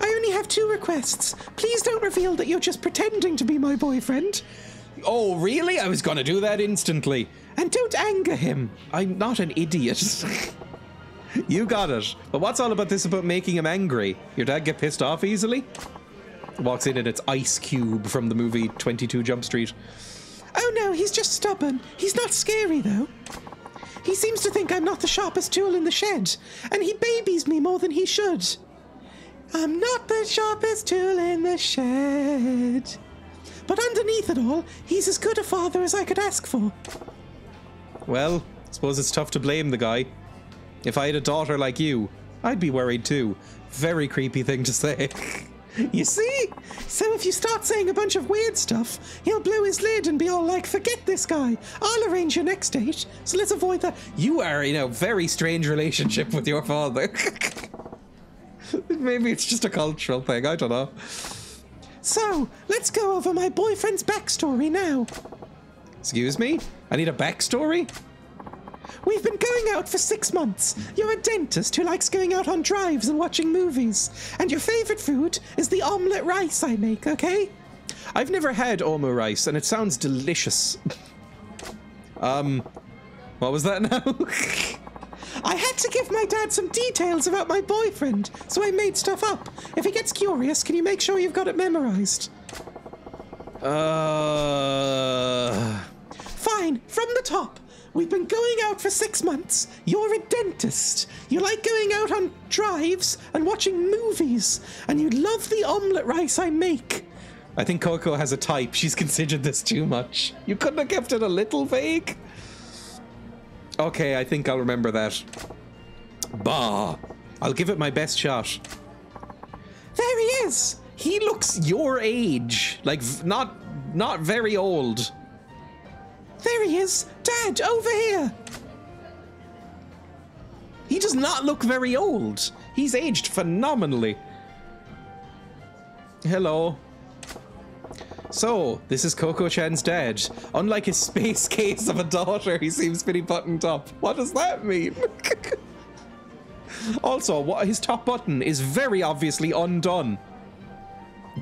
I only have 2 requests. Please don't reveal that you're just pretending to be my boyfriend. Oh, really? I was gonna do that instantly. And don't anger him. I'm not an idiot. You got it. But what's all about this about making him angry? Your dad get pissed off easily? Walks in and it's Ice Cube from the movie 22 Jump Street. Oh no, he's just stubborn. He's not scary though. He seems to think I'm not the sharpest tool in the shed, and he babies me more than he should. I'm not the sharpest tool in the shed. But underneath it all, he's as good a father as I could ask for. Well, I suppose it's tough to blame the guy. If I had a daughter like you, I'd be worried too. Very creepy thing to say. You see? So if you start saying a bunch of weird stuff, he'll blow his lid and be all like, forget this guy. I'll arrange your next date. So let's avoid that. You are in a very strange relationship with your father. Maybe it's just a cultural thing. I don't know. So, let's go over my boyfriend's backstory now. Excuse me? I need a backstory? We've been going out for 6 months. You're a dentist who likes going out on drives and watching movies. And your favorite food is the omelette rice I make, okay? I've never had omu rice, and it sounds delicious. What was that now? I had to give my dad some details about my boyfriend, so I made stuff up. If he gets curious, can you make sure you've got it memorized? Fine, from the top. We've been going out for 6 months. You're a dentist. You like going out on drives and watching movies. And you love the omelette rice I make. I think Coco has a type. She's considered this too much. You couldn't have kept it a little vague? Okay, I think I'll remember that. Bah. I'll give it my best shot. There he is. He looks your age. Like, not very old. There he is. Dad, over here. He does not look very old. He's aged phenomenally. Hello. So, this is Coco-chan's dad. Unlike his space case of a daughter, he seems pretty buttoned up. What does that mean? Also, his top button is very obviously undone.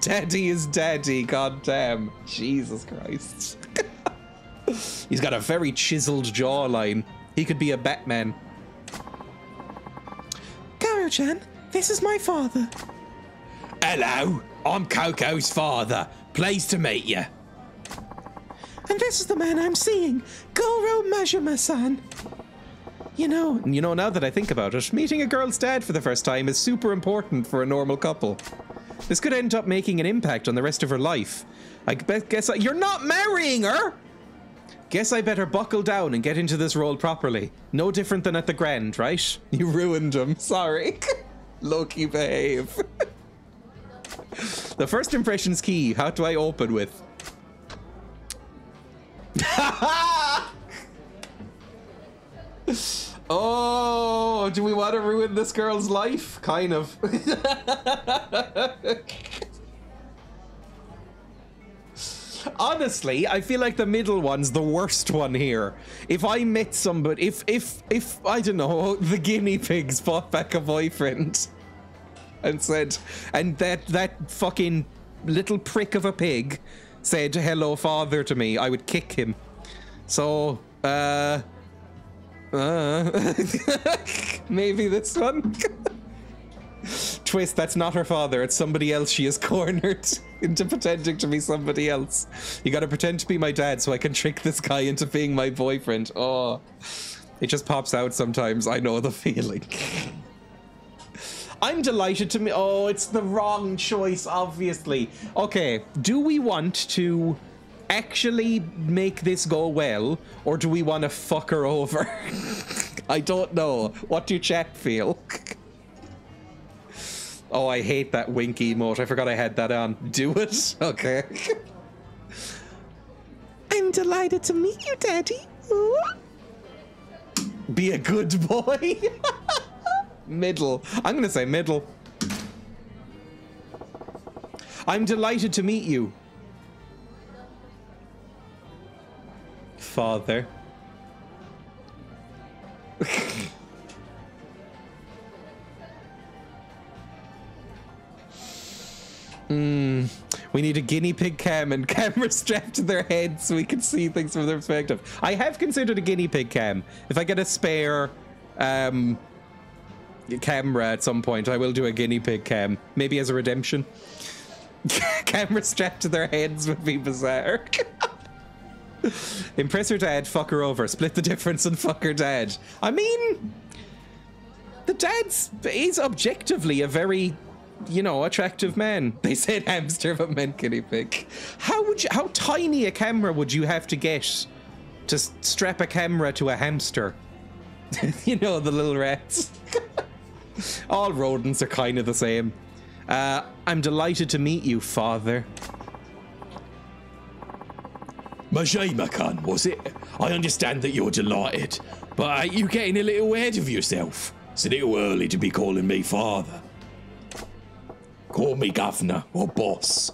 Daddy is daddy, goddamn. Jesus Christ. He's got a very chiseled jawline. He could be a Batman. Garo-chan, this is my father. Hello, I'm Coco's father. Pleased to meet you. And this is the man I'm seeing, Goro Majima-san. You know, now that I think about it, meeting a girl's dad for the first time is super important for a normal couple. This could end up making an impact on the rest of her life. You're not marrying her! Guess I better buckle down and get into this role properly. No different than at the Grand, right? You ruined him, sorry. Low-key behave. The first impression's key. How do I open with? Oh, do we want to ruin this girl's life? Kind of. Honestly, I feel like the middle one's the worst one here. If I met somebody, if I don't know, the guinea pigs bought back a boyfriend and said, and that fucking little prick of a pig said hello father to me, I would kick him. So, maybe this one. Twist, that's not her father, it's somebody else she has cornered into pretending to be somebody else. You gotta pretend to be my dad so I can trick this guy into being my boyfriend. Oh, it just pops out sometimes. I know the feeling. I'm delighted to oh, it's the wrong choice, obviously. Okay, do we want to actually make this go well, or do we want to fuck her over? I don't know. What do chat feel? Oh, I hate that wink emote. I forgot I had that on. Do it? Okay. I'm delighted to meet you, Daddy. Ooh. Be a good boy. Middle. I'm gonna say middle. I'm delighted to meet you. Father. We need a guinea pig cam and camera strapped to their head so we can see things from their perspective. I have considered a guinea pig cam. If I get a spare camera at some point, I will do a guinea pig cam. Maybe as a redemption. Camera strapped to their heads would be bizarre. Impress her dad, fuck her over. Split the difference and fuck her dad. I mean, the dad's is objectively a very, you know, attractive man. They said hamster but meant guinea pig. How tiny a camera would you have to get to strap a camera to a hamster? You know, the little rats. All rodents are kind of the same. I'm delighted to meet you, father. Majima-kun, was it? I understand that you're delighted, but are you getting a little ahead of yourself? It's a little early to be calling me father. Call me governor or boss.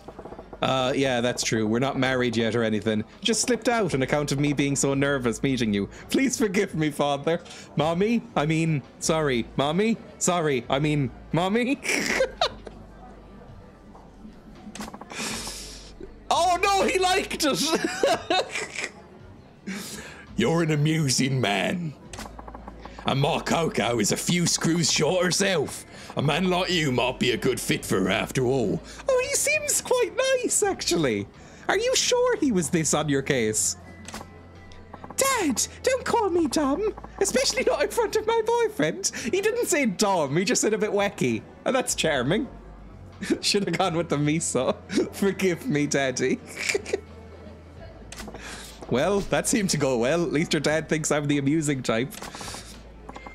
Yeah, that's true. We're not married yet or anything. Just slipped out on account of me being so nervous meeting you. Please forgive me, father. Mommy? I mean, sorry. Mommy? Sorry. I mean, mommy? Oh no, he liked it! You're an amusing man. And my Coco is a few screws short herself. A man like you might be a good fit for her after all. Oh, he seems quite nice, actually. Are you sure he was this on your case? Dad, don't call me dumb. Especially not in front of my boyfriend. He didn't say dumb, he just said a bit wacky. And that's charming. Should have gone with the miso. Forgive me, Daddy. Well, that seemed to go well. At least your dad thinks I'm the amusing type.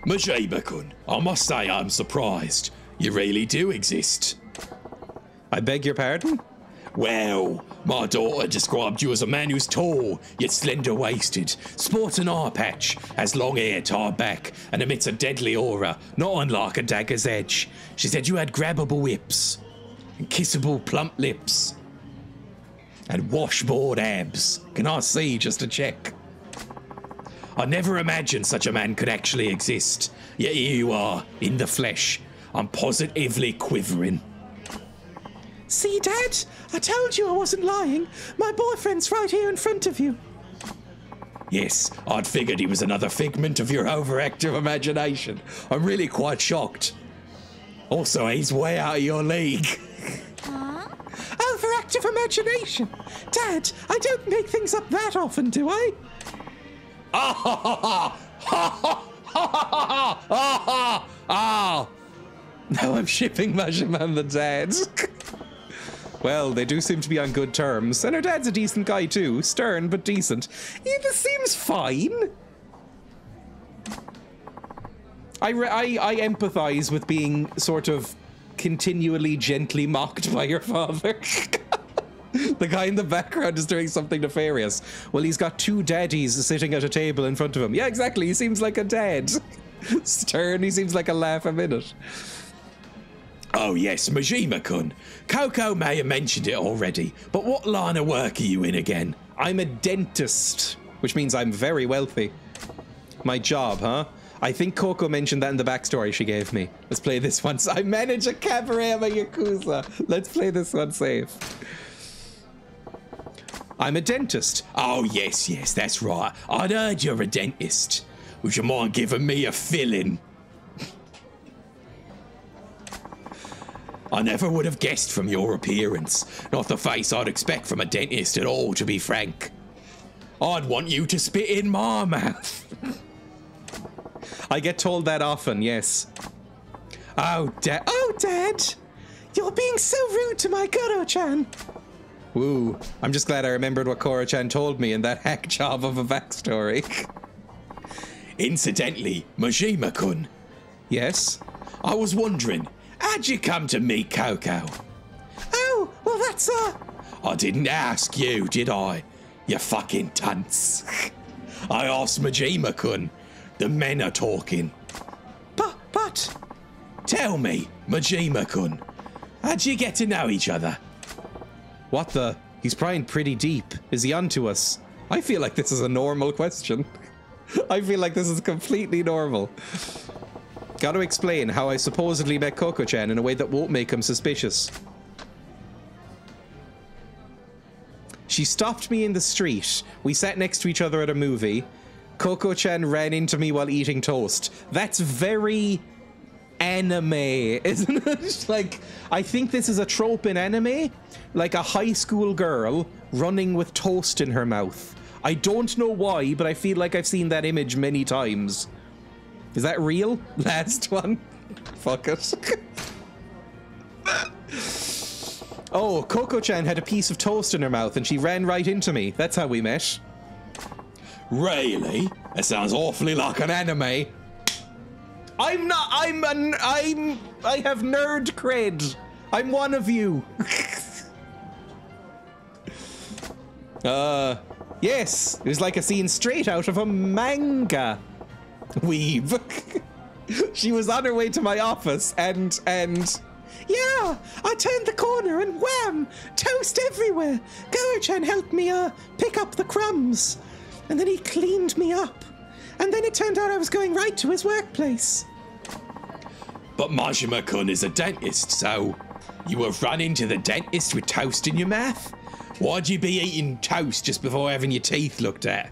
Majima-kun, I must say I'm surprised. You really do exist. I beg your pardon? Well, my daughter described you as a man who's tall, yet slender-waisted, sports an eye patch, has long hair tied back, and emits a deadly aura, not unlike a dagger's edge. She said you had grabbable hips, and kissable plump lips, and washboard abs. Can I see just to check? I never imagined such a man could actually exist. Yet here you are, in the flesh. I'm positively quivering. See, Dad? I told you I wasn't lying. My boyfriend's right here in front of you. Yes, I'd figured he was another figment of your overactive imagination. I'm really quite shocked. Also, he's way out of your league. Huh? Overactive imagination? Dad, I don't make things up that often, do I? Ah ha ha ha ha ha ha ha ha. Now I'm shipping Majima and the dad. Well, they do seem to be on good terms, and her dad's a decent guy too. Stern, but decent. Yeah, this seems fine. I empathize with being sort of continually gently mocked by your father. The guy in the background is doing something nefarious. Well, he's got two daddies sitting at a table in front of him. Yeah, exactly. He seems like a dad. Stern, he seems like a laugh a minute. Oh yes, Majima-kun. Coco may have mentioned it already, but what line of work are you in again? I'm a dentist, which means I'm very wealthy. My job, huh? I think Coco mentioned that in the backstory she gave me. Let's play this one. I manage a cabaret of a Yakuza. Let's play this one safe. I'm a dentist. Oh yes, yes, that's right. I'd heard you're a dentist. Would you mind giving me a filling? I never would have guessed from your appearance. Not the face I'd expect from a dentist at all, to be frank. I'd want you to spit in my mouth. I get told that often, yes. Oh, Dad. You're being so rude to my Koro-chan. Woo. I'm just glad I remembered what Koro-chan told me in that hack job of a backstory. Incidentally, Majima-kun. Yes? I was wondering, how'd you come to meet Coco? Oh, well that's I didn't ask you, did I? You fucking tunts. I asked Majima-kun. The men are talking. But... Tell me, Majima-kun, how'd you get to know each other? What the? He's prying pretty deep. Is he onto us? I feel like this is a normal question. I feel like this is completely normal. Gotta explain how I supposedly met Coco-chan in a way that won't make him suspicious. She stopped me in the street. We sat next to each other at a movie. Coco-chan ran into me while eating toast. That's very anime, isn't it? Like, I think this is a trope in anime. Like a high school girl running with toast in her mouth. I don't know why, but I feel like I've seen that image many times. Is that real? Last one. Fuck it. Oh, Coco-chan had a piece of toast in her mouth and she ran right into me. That's how we met. Really? That sounds awfully like an anime. I have nerd cred. I'm one of you. Yes, it was like a scene straight out of a manga. Weave. She was on her way to my office and yeah, I turned the corner and wham, toast everywhere. Gower-chan helped me pick up the crumbs, and then he cleaned me up, and then it turned out I was going right to his workplace. But Majima-kun is a dentist, so you were running to the dentist with toast in your mouth? Why'd you be eating toast just before having your teeth looked at?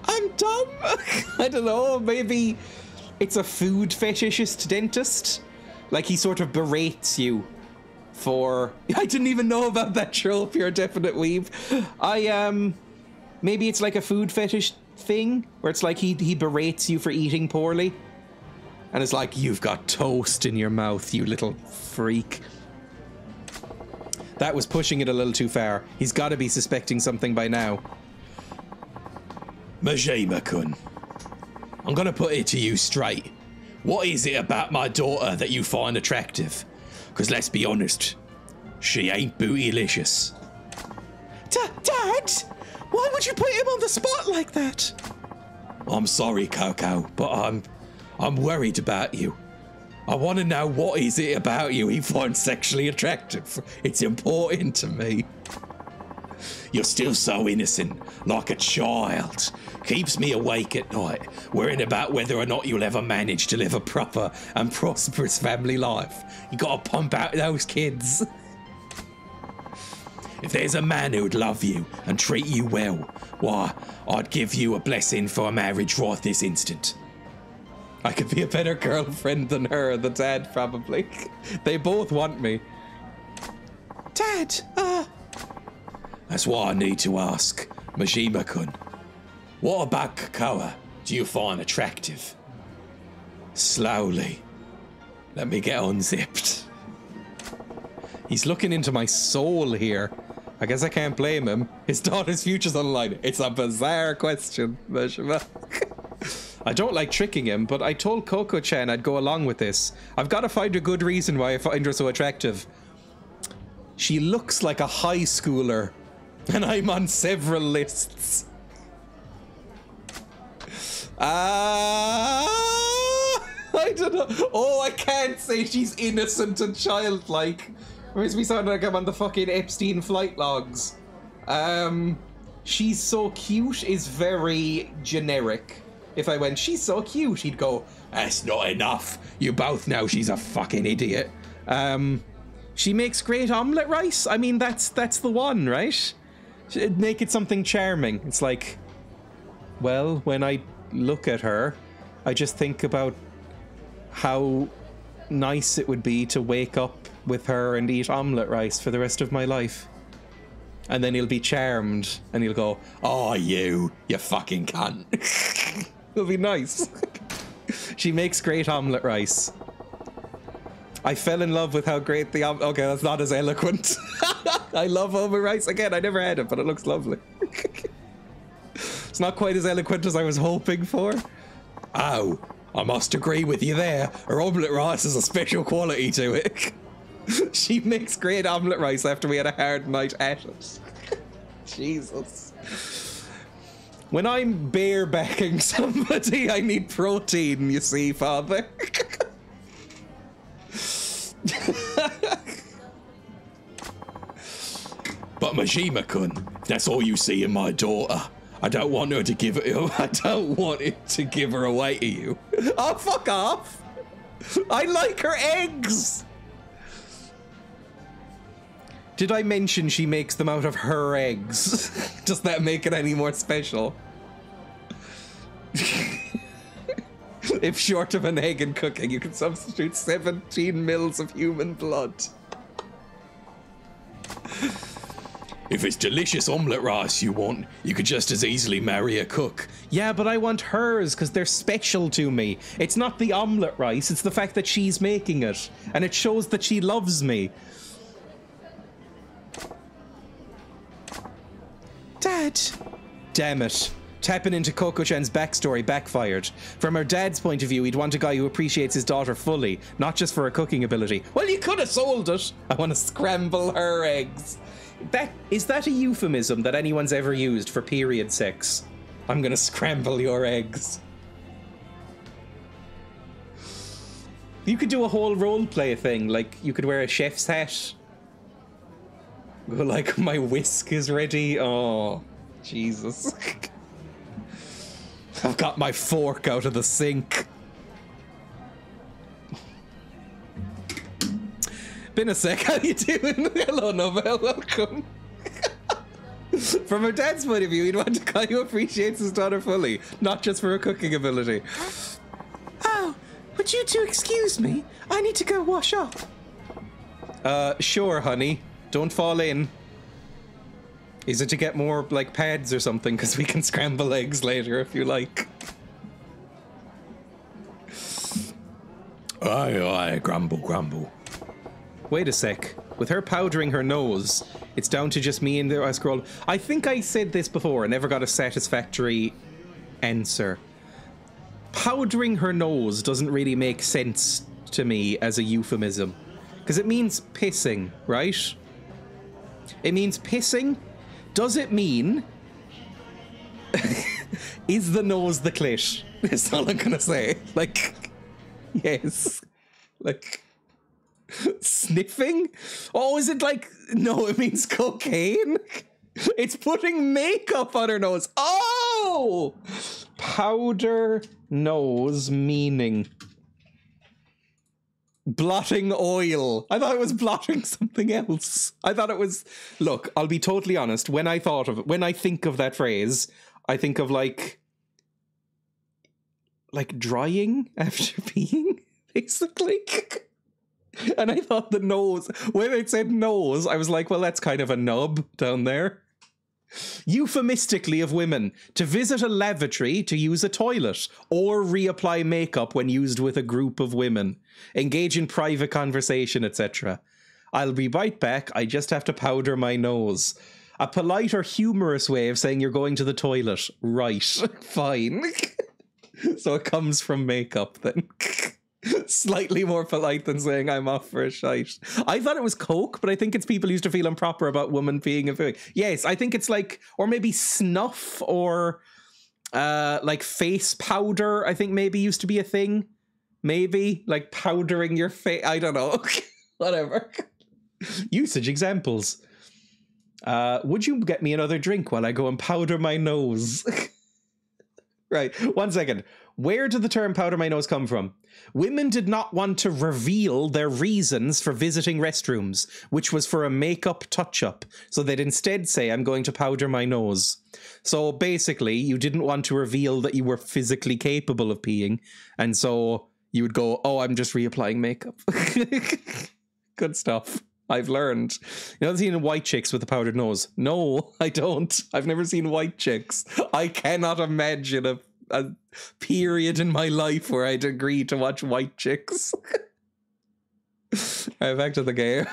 I'm dumb. I don't know, maybe it's a food fetishist dentist. Like he sort of berates you for... I didn't even know about that trope, you're a definite weeb. Maybe it's like a food fetish thing, where it's like he berates you for eating poorly. And it's like, you've got toast in your mouth, you little freak. That was pushing it a little too far. He's got to be suspecting something by now. Majima-kun, I'm gonna put it to you straight. What is it about my daughter that you find attractive? Because let's be honest, she ain't bootylicious. Dad? Why would you put him on the spot like that? I'm sorry, Coco, but I'm worried about you. I want to know what is it about you he finds sexually attractive. It's important to me. You're still so innocent, like a child. Keeps me awake at night, worrying about whether or not you'll ever manage to live a proper and prosperous family life. You gotta pump out those kids. If there's a man who'd love you and treat you well, why, I'd give you a blessing for a marriage right this instant. I could be a better girlfriend than her, the dad, probably. They both want me. Dad, That's why I need to ask, Majima-kun. What about Kakawa do you find attractive? Slowly. Let me get unzipped. He's looking into my soul here. I guess I can't blame him. His daughter's future's on the line. It's a bizarre question, Majima. I don't like tricking him, but I told Coco-chan I'd go along with this. I've got to find a good reason why I find her so attractive. She looks like a high schooler, and I'm on several lists. I don't know. Oh, I can't say she's innocent and childlike. Or makes me sound like I'm on the fucking Epstein flight logs. She's so cute is very generic. If I went, she's so cute, he'd go, that's not enough. You both know she's a fucking idiot. She makes great omelette rice. I mean, that's the one, right? Make it something charming. It's like, well, when I look at her, I just think about how nice it would be to wake up with her and eat omelette rice for the rest of my life. And then he'll be charmed and he'll go, oh, you fucking cunt. It'll be nice. She makes great omelette rice. I fell in love with how great the okay, that's not as eloquent. I love omelette rice. Again, I never had it, but it looks lovely. It's not quite as eloquent as I was hoping for. Oh, I must agree with you there. Her omelette rice has a special quality to it. She makes great omelette rice after we had a hard night at it. Jesus. When I'm barebacking somebody, I need protein, you see, father. But Majima-kun, that's all you see in my daughter. I don't want her to give it. I don't want it to give her away to you. Oh, fuck off! I like her eggs. Did I mention she makes them out of her eggs? Does that make it any more special? If short of an egg in cooking, you can substitute 17 mils of human blood. If it's delicious omelette rice you want, you could just as easily marry a cook. Yeah, but I want hers because they're special to me. It's not the omelette rice, it's the fact that she's making it. And it shows that she loves me. Dad. Damn it. Tapping into Coco-chan's backstory backfired. From her dad's point of view, he'd want a guy who appreciates his daughter fully, not just for her cooking ability. Well, you could have sold it. I want to scramble her eggs. Is that a euphemism that anyone's ever used for period sex? I'm gonna scramble your eggs. You could do a whole role play thing, like you could wear a chef's hat. Go like, my whisk is ready. Oh, Jesus. I've got my fork out of the sink. Been a sec, how you doing? Hello, Nobel, welcome. From her dad's point of view, he'd want a guy who appreciates his daughter fully, not just for her cooking ability. Oh, would you two excuse me? I need to go wash up. Sure, honey. Don't fall in. Is it to get more, like, pads or something? Because we can scramble eggs later if you like. Aye, grumble, grumble. Wait a sec. With her powdering her nose, it's down to just me and I scroll. I think I said this before and never got a satisfactory answer. Powdering her nose doesn't really make sense to me as a euphemism. Because it means pissing, right? It means pissing. Does it mean... is the nose the clit? That's all I'm gonna say. Like, yes. Like... sniffing? Oh, is it like... no, it means cocaine? It's putting makeup on her nose. Oh! Powder nose meaning... blotting oil. I thought it was blotting something else. I thought it was... look, I'll be totally honest. When I thought of it, when I think of that phrase, I think of like drying after peeing, basically. And I thought the nose, when it said nose, I was like, well, that's kind of a nub down there. Euphemistically of women, to visit a lavatory to use a toilet, or reapply makeup when used with a group of women, engage in private conversation, etc. I'll be right back, I just have to powder my nose. A polite or humorous way of saying you're going to the toilet. Right, fine. So it comes from makeup then. Slightly more polite than saying I'm off for a shite. I thought it was coke, but I think it's people used to feel improper about women peeing and pooing. Yes, I think it's like, or maybe snuff, or like face powder, I think maybe used to be a thing. Maybe, like powdering your face. I don't know. Whatever. Usage examples. Would you get me another drink while I go and powder my nose? Right, 1 second. Where did the term powder my nose come from? Women did not want to reveal their reasons for visiting restrooms, which was for a makeup touch-up. So they'd instead say, I'm going to powder my nose. So basically, you didn't want to reveal that you were physically capable of peeing. And so you would go, oh, I'm just reapplying makeup. Good stuff. I've learned. You know, seen white chicks with a powdered nose? No, I don't. I've never seen white chicks. I cannot imagine a period in my life where I'd agree to watch white chicks. Alright, back to the game.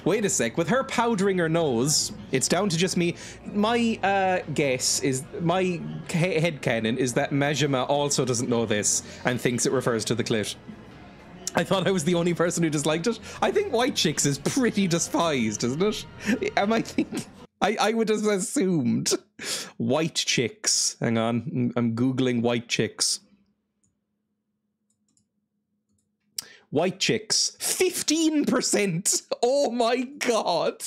Wait a sec, with her powdering her nose, it's down to just me. My guess is, my headcanon is that Majima also doesn't know this and thinks it refers to the clit. I thought I was the only person who disliked it. I think white chicks is pretty despised, isn't it? Am I thinking... I would have assumed. White chicks. Hang on. I'm Googling white chicks. White chicks. 15%. Oh my God.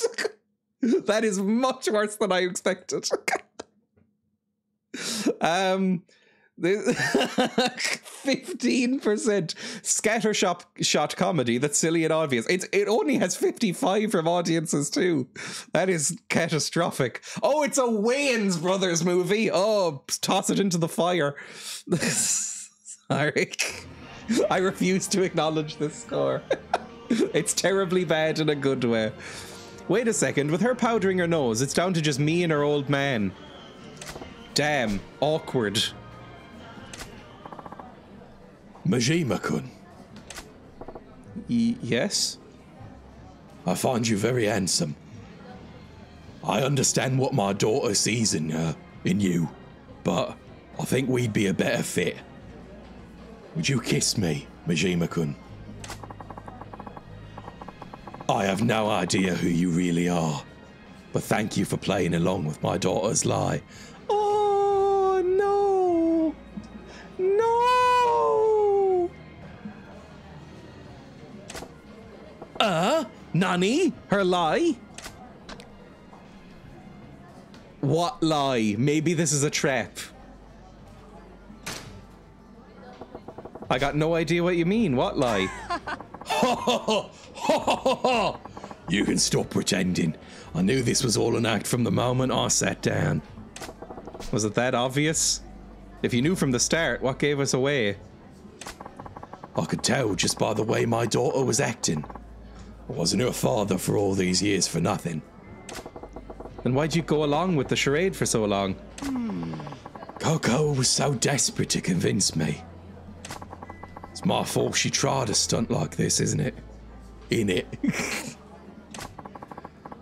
That is much worse than I expected. 15% scattershot comedy that's silly and obvious. It only has 55 from audiences too. That is catastrophic. Oh, it's a Wayans Brothers movie. Oh, toss it into the fire. Sorry. I refuse to acknowledge this score. It's terribly bad in a good way. Wait a second, with her powdering her nose, it's down to just me and her old man. Damn, awkward. Majima-kun. Yes? I find you very handsome. I understand what my daughter sees in you, in you, but I think we'd be a better fit. Would you kiss me, Majima-kun? I have no idea who you really are, but thank you for playing along with my daughter's lie. Oh, no. No. Nani? Her lie? What lie? Maybe this is a trap. I got no idea what you mean. What lie? You can stop pretending. I knew this was all an act from the moment I sat down. Was it that obvious? If you knew from the start, what gave us away? I could tell just by the way my daughter was acting. I wasn't her father for all these years for nothing. Then why'd you go along with the charade for so long? Coco was so desperate to convince me. It's my fault she tried a stunt like this, isn't it?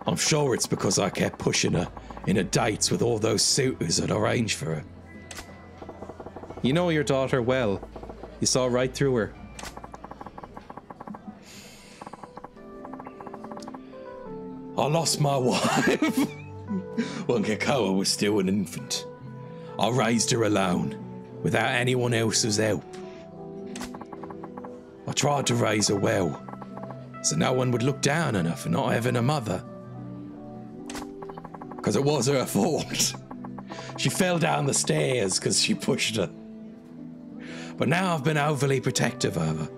I'm sure it's because I kept pushing her in her dates with all those suitors that arranged for her. You know your daughter well. You saw right through her. I lost my wife when Cocoa was still an infant. I raised her alone, without anyone else's help. I tried to raise her well, so no one would look down on her for not having a mother. Because it was her fault. She fell down the stairs because she pushed her. But now I've been overly protective of her.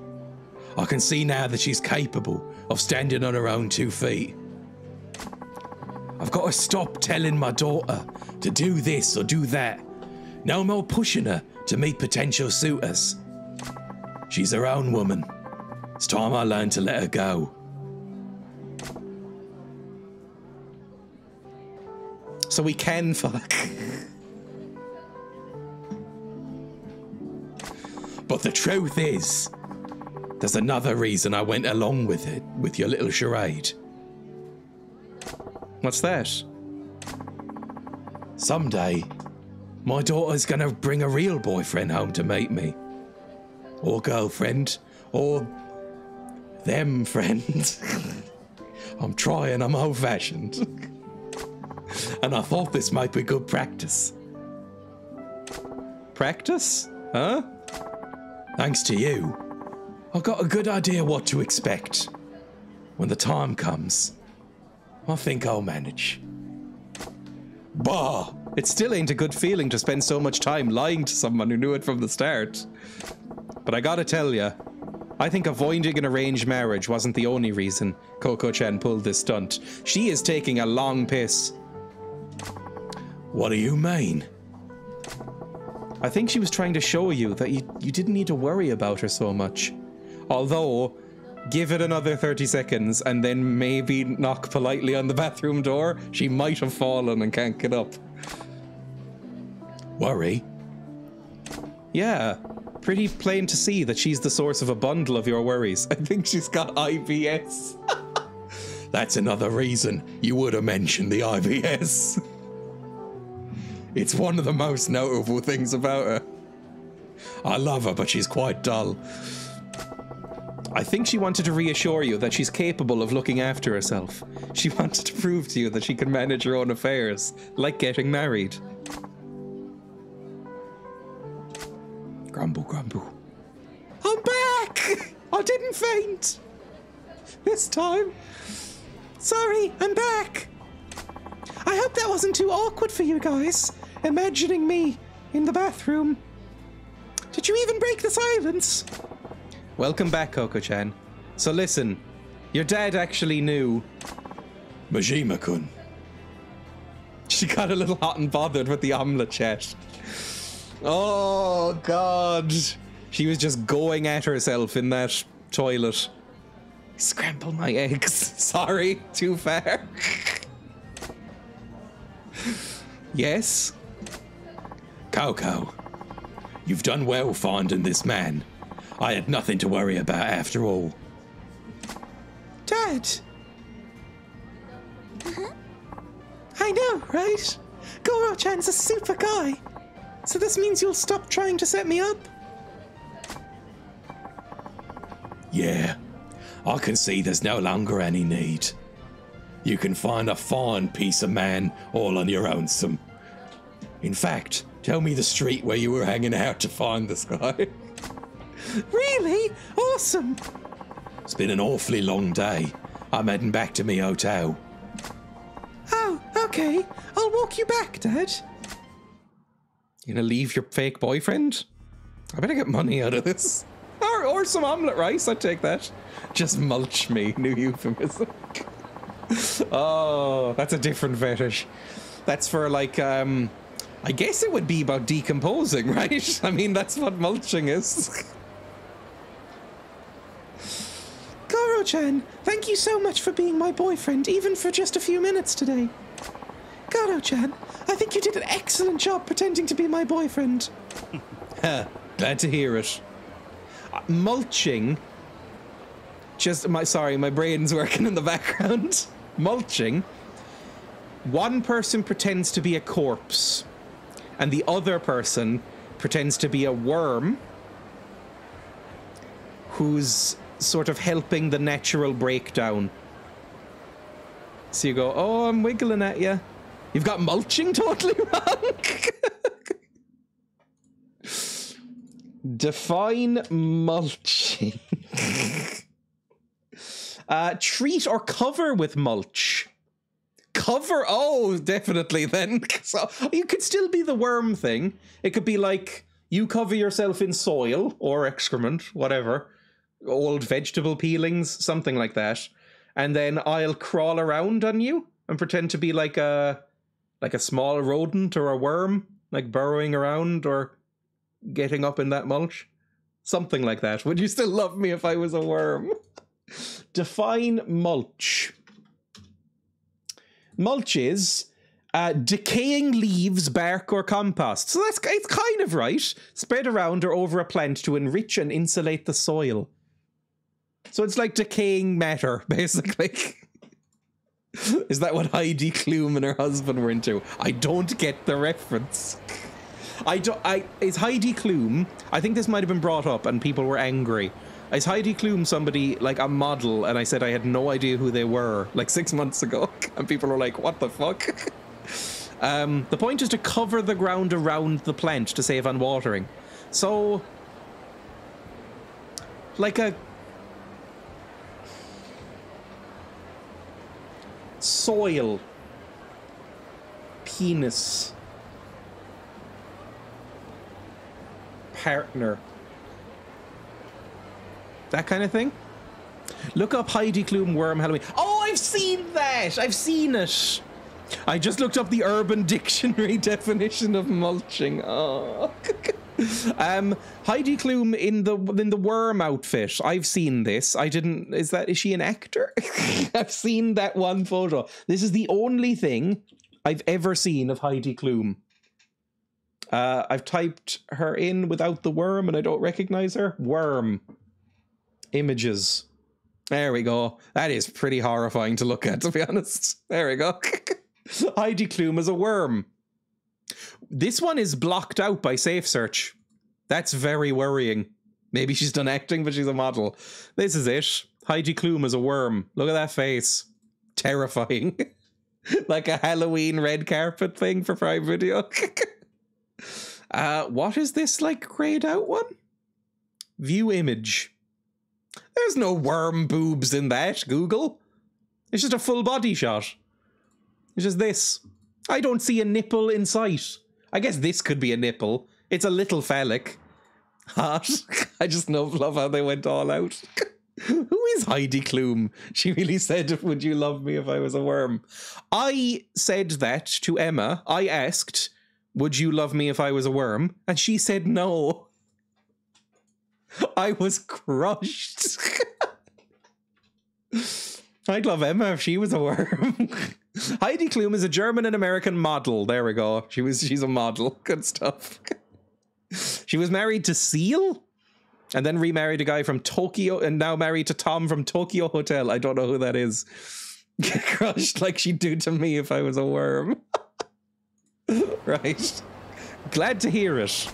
I can see now that she's capable of standing on her own 2 feet. I've got to stop telling my daughter to do this or do that. No more pushing her to meet potential suitors. She's her own woman. It's time I learned to let her go. So we can fuck. But the truth is, there's another reason I went along with it, with your little charade. What's that? Someday, my daughter's gonna bring a real boyfriend home to meet me. Or girlfriend. Or them friends. I'm trying, I'm old-fashioned. And I thought this might be good practice. Practice? Huh? Thanks to you, I've got a good idea what to expect. When the time comes, I think I'll manage. Bah! It still ain't a good feeling to spend so much time lying to someone who knew it from the start. But I gotta tell ya, I think avoiding an arranged marriage wasn't the only reason Coco-chan pulled this stunt. She is taking a long piss. What do you mean? I think she was trying to show you that you didn't need to worry about her so much. Although, give it another 30 seconds and then maybe knock politely on the bathroom door, she might have fallen and can't get up. Worry? Yeah, pretty plain to see that she's the source of a bundle of your worries. I think she's got IBS. That's another reason you would have mentioned the IBS. It's one of the most notable things about her. I love her, but she's quite dull. I think she wanted to reassure you that she's capable of looking after herself. She wanted to prove to you that she can manage her own affairs, like getting married. Grumble, grumble. I'm back! I didn't faint! This time. Sorry, I'm back. I hope that wasn't too awkward for you guys, imagining me in the bathroom. Did you even break the silence? Welcome back, Coco-chan. So listen, your dad actually knew. Majima-kun. She got a little hot and bothered with the omelette chat. Oh, God. She was just going at herself in that toilet. Scramble my eggs. Sorry, too far. Yes? Coco, you've done well finding this man. I had nothing to worry about after all. Dad! I know, right? Goro-chan's a super guy. So this means you'll stop trying to set me up? Yeah, I can see there's no longer any need. You can find a fine piece of man all on your own some. In fact, tell me the street where you were hanging out to find this guy. Really? Awesome. It's been an awfully long day. I'm heading back to me hotel. Oh, okay. I'll walk you back, Dad. You gonna leave your fake boyfriend? I better get money out of this. Or some omelette rice, I'd take that. Just mulch me, new euphemism. Oh, that's a different fetish. That's for like, I guess it would be about decomposing, right? I mean, that's what mulching is. Goro-chan, thank you so much for being my boyfriend, even for just a few minutes today. Goro-chan, I think you did an excellent job pretending to be my boyfriend. Glad to hear it. Mulching. My brain's working in the background. Mulching. One person pretends to be a corpse, and the other person pretends to be a worm who's sort of helping the natural breakdown. So you go, oh, I'm wiggling at you. You've got mulching totally wrong. Define mulching. Treat or cover with mulch. Cover? Oh, definitely then. So you could still be the worm thing. It could be like you cover yourself in soil or excrement, whatever. Old vegetable peelings, something like that. And then I'll crawl around on you and pretend to be like a small rodent or a worm, like burrowing around or getting up in that mulch. Something like that. Would you still love me if I was a worm? Define mulch. Mulch is decaying leaves, bark, or compost. So it's kind of right. Spread around or over a plant to enrich and insulate the soil. So it's like decaying matter, basically. Is that what Heidi Klum and her husband were into? I don't get the reference. Is Heidi Klum, I think this might have been brought up and people were angry. Is Heidi Klum somebody, like a model, and I said I had no idea who they were, like 6 months ago, and people were like, what the fuck? The point is to cover the ground around the plant to save on watering. So, like a soil, penis, partner, that kind of thing. Look up Heidi Klum worm Halloween. Oh, I've seen that! I've seen it! I just looked up the Urban Dictionary definition of mulching. Oh. Heidi Klum in the worm outfit. I've seen this. Is she an actor? I've seen that one photo. This is the only thing I've ever seen of Heidi Klum. I've typed her in without the worm and I don't recognize her. Worm. Images. There we go. That is pretty horrifying to look at, to be honest. There we go. Heidi Klum as a worm. This one is blocked out by Safe Search. That's very worrying. Maybe she's done acting, but she's a model. This is it. Heidi Klum as a worm. Look at that face. Terrifying. Like a Halloween red carpet thing for Prime Video. What is this, like, grayed out one? View image. There's no worm boobs in that, Google. It's just a full body shot. It's just this. I don't see a nipple in sight. I guess this could be a nipple. It's a little phallic. Hot. I just love how they went all out. Who is Heidi Klum? She really said, would you love me if I was a worm? I said that to Emma. I asked, would you love me if I was a worm? And she said no. I was crushed. I'd love Emma if she was a worm. Heidi Klum is a German and American model. There we go. She's a model. Good stuff. She was married to Seal and then remarried a guy from Tokyo and now married to Tom from Tokyo Hotel. I don't know who that is. Get crushed like she'd do to me if I was a worm. Right. Glad to hear it.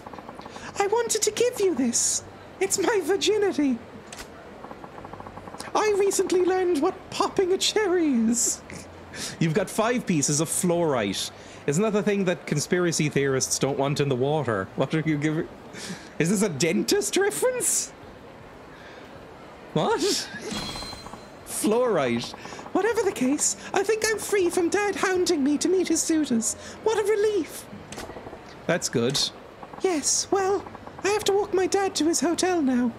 I wanted to give you this. It's my virginity. I recently learned what popping a cherry is. You've got 5 pieces of fluorite. Isn't that the thing that conspiracy theorists don't want in the water? What are you giving? Is this a dentist reference? What? Fluorite. Whatever the case, I think I'm free from Dad hounding me to meet his suitors. What a relief. That's good. Yes, well, I have to walk my dad to his hotel now.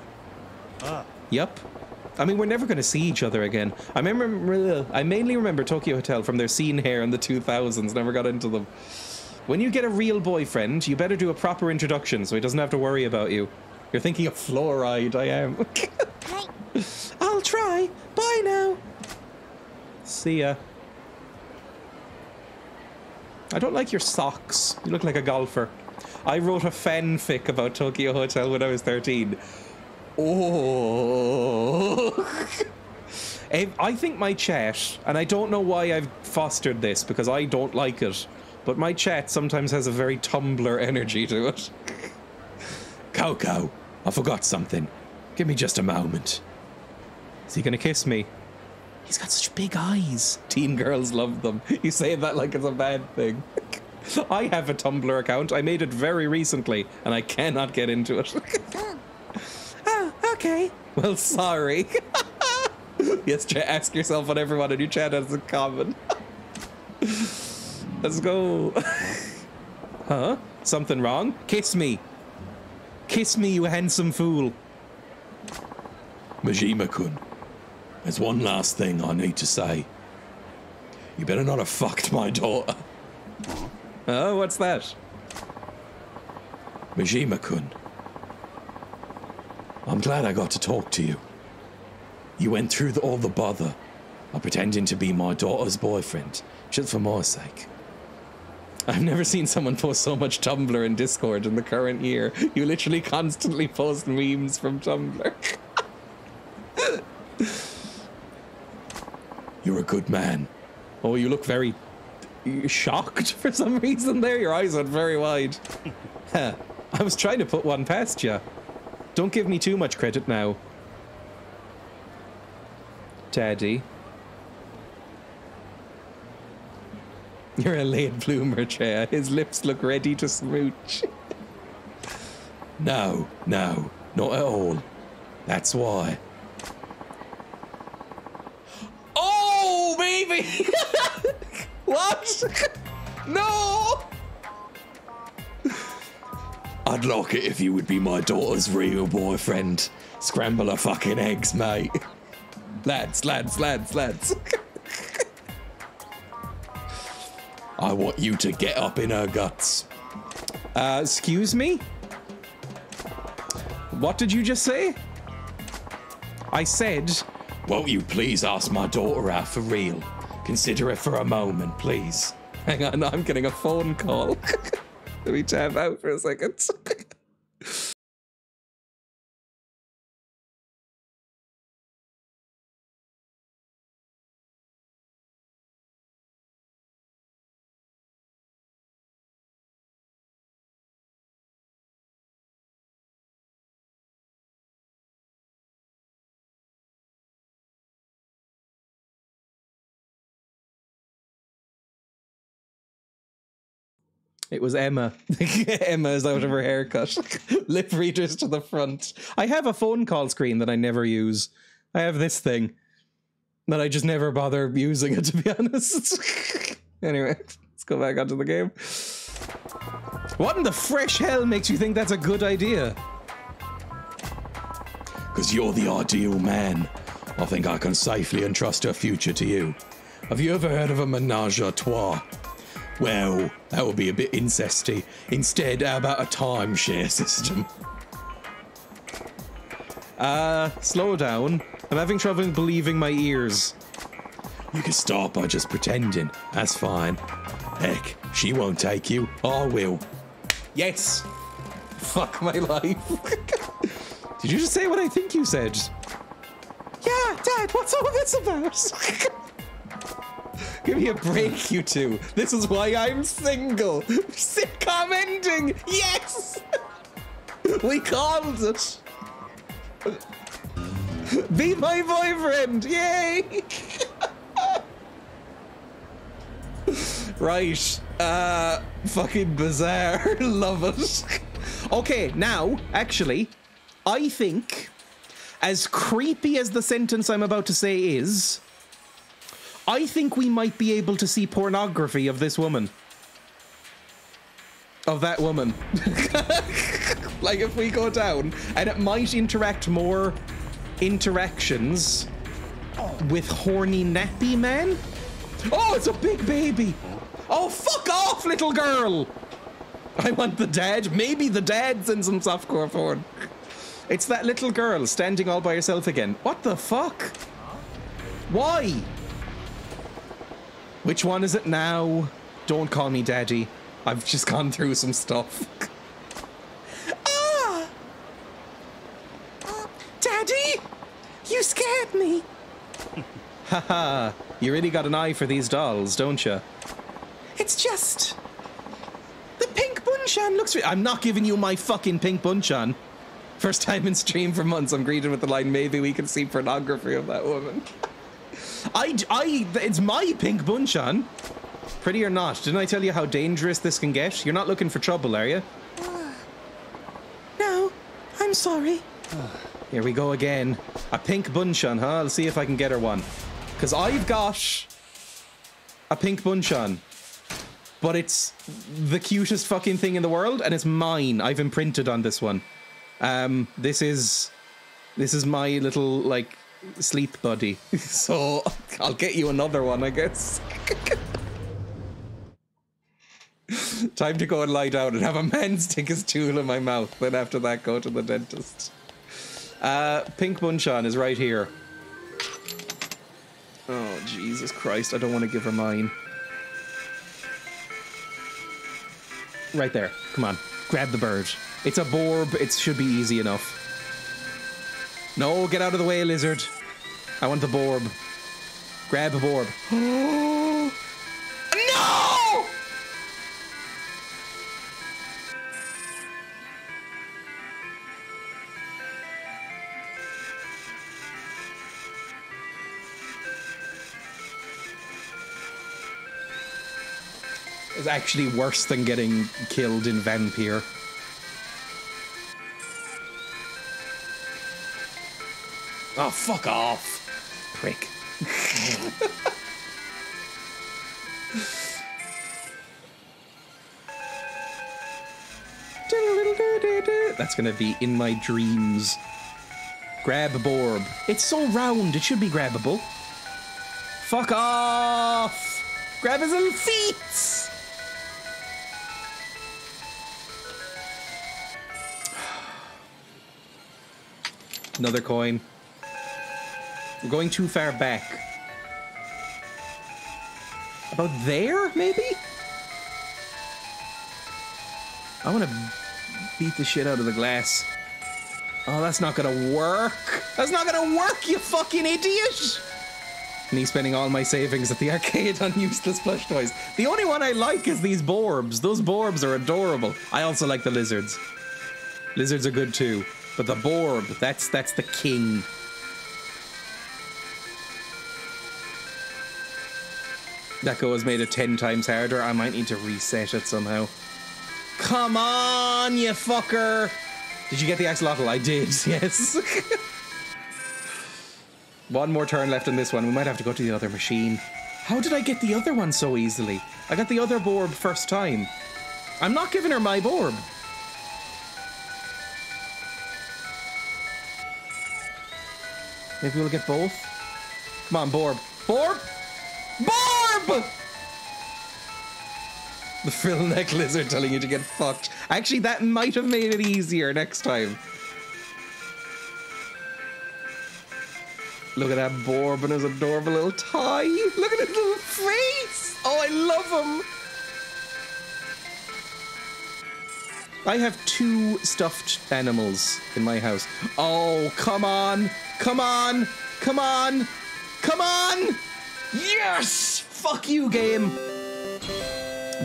Yup. I mean, we're never going to see each other again. I mainly remember Tokyo Hotel from their scene here in the 2000s. Never got into them. When you get a real boyfriend, you better do a proper introduction so he doesn't have to worry about you. You're thinking of fluoride, I am. I'll try. Bye now. See ya. I don't like your socks. You look like a golfer. I wrote a fanfic about Tokyo Hotel when I was 13. Oh. I think my chat, and I don't know why I've fostered this because I don't like it, but my chat sometimes has a very Tumblr energy to it. Coco, I forgot something. Give me just a moment. Is he gonna kiss me? He's got such big eyes. Teen girls love them. You say that like it's a bad thing. I have a Tumblr account. I made it very recently, and I cannot get into it. Oh, okay. Well, sorry. Yes, ask yourself what everyone in your chat has in common. Let's go. Huh? Something wrong? Kiss me. Kiss me, you handsome fool. Majima-kun, there's one last thing I need to say. You better not have fucked my daughter. Oh, what's that? Majima-kun, I'm glad I got to talk to you. You went through all the bother of pretending to be my daughter's boyfriend, just for my sake. I've never seen someone post so much Tumblr and Discord in the current year. You literally constantly post memes from Tumblr. You're a good man. Oh, you look very shocked for some reason there. Your eyes went very wide. Huh. I was trying to put one past you. Don't give me too much credit now. Daddy. You're a late bloomer, Dreya. His lips look ready to smooch. No, not at all. That's why. Oh, baby! What? No! I'd like it if you would be my daughter's real boyfriend. Scramble her fucking eggs, mate. Lads. I want you to get up in her guts. Excuse me? What did you just say? I said... Won't you please ask my daughter out for real? Consider it for a moment, please. Hang on, I'm getting a phone call. Let me tab out for a second. It was Emma. Emma is out of her haircut. Lip readers to the front. I have a phone call screen that I never use. I have this thing. But I just never bother using it, to be honest. Anyway, let's go back onto the game. What in the fresh hell makes you think that's a good idea? Because you're the ideal man. I think I can safely entrust her future to you. Have you ever heard of a menage a trois? Well, that would be a bit incesty. Instead, how about a timeshare system? Slow down. I'm having trouble believing my ears. You can start by just pretending. That's fine. Heck, she won't take you. I will. Yes! Fuck my life. Did you just say what I think you said? Yeah, Dad, what's all this about? Give me a break, you two. This is why I'm single. Sitcom ending. Yes. We called it. Be my boyfriend. Yay. Right. Fucking bizarre. Love it. Okay, now, actually, I think, as creepy as the sentence I'm about to say is, I think we might be able to see pornography of this woman. Of that woman. Like, if we go down, and it might interact more interactions with horny nappy man. Oh, it's a big baby. Oh, fuck off, little girl. I want the dad. Maybe the dad sends some softcore porn. It's that little girl standing all by herself again. What the fuck? Why? Which one is it now? Don't call me daddy. I've just gone through some stuff. Ah! Daddy? You scared me. Haha, you really got an eye for these dolls, don't you? It's just... the pink bunchan looks... I'm not giving you my fucking pink bunchan. First time in stream for months, I'm greeted with the line, maybe we can see pornography of that woman. It's my pink bunchan. Pretty or not, didn't I tell you how dangerous this can get? You're not looking for trouble, are you? No, I'm sorry. Here we go again. A pink bunchan, huh? I'll see if I can get her one. Because I've got a pink bunchan. But it's the cutest fucking thing in the world, and it's mine. I've imprinted on this one. This is my little, like, sleep buddy. So I'll get you another one, I guess. Time to go and lie down and have a man stick his tool in my mouth. Then after that, go to the dentist. Pink bunchan is right here. Oh, Jesus Christ. I don't want to give her mine. Right there. Come on. Grab the bird. It's a borb. It should be easy enough. No, get out of the way, lizard. I want the borb. Grab a borb. No! It's actually worse than getting killed in Vampire. Oh, fuck off, prick. That's gonna be in my dreams. Grab a borb. It's so round, it should be grabbable. Fuck off! Grab his little feet! Another coin. We're going too far back. About there, maybe? I want to beat the shit out of the glass. Oh, that's not gonna work. That's not gonna work, you fucking idiot! Me spending all my savings at the arcade on useless plush toys. The only one I like is these borbs. Those borbs are adorable. I also like the lizards. Lizards are good too. But the borb, that's the king. That go has made it 10 times harder. I might need to reset it somehow. Come on, you fucker! Did you get the axolotl? I did, yes. One more turn left on this one. We might have to go to the other machine. How did I get the other one so easily? I got the other borb first time. I'm not giving her my borb. Maybe we'll get both. Come on, Borb. Borb! Borb! The frill neck lizard telling you to get fucked. Actually, that might have made it easier next time. Look at that Borb and his adorable little tie. Look at his little face. Oh, I love him. I have 2 stuffed animals in my house. Oh, come on. Come on. Come on. Come on. Yes. Fuck you, game.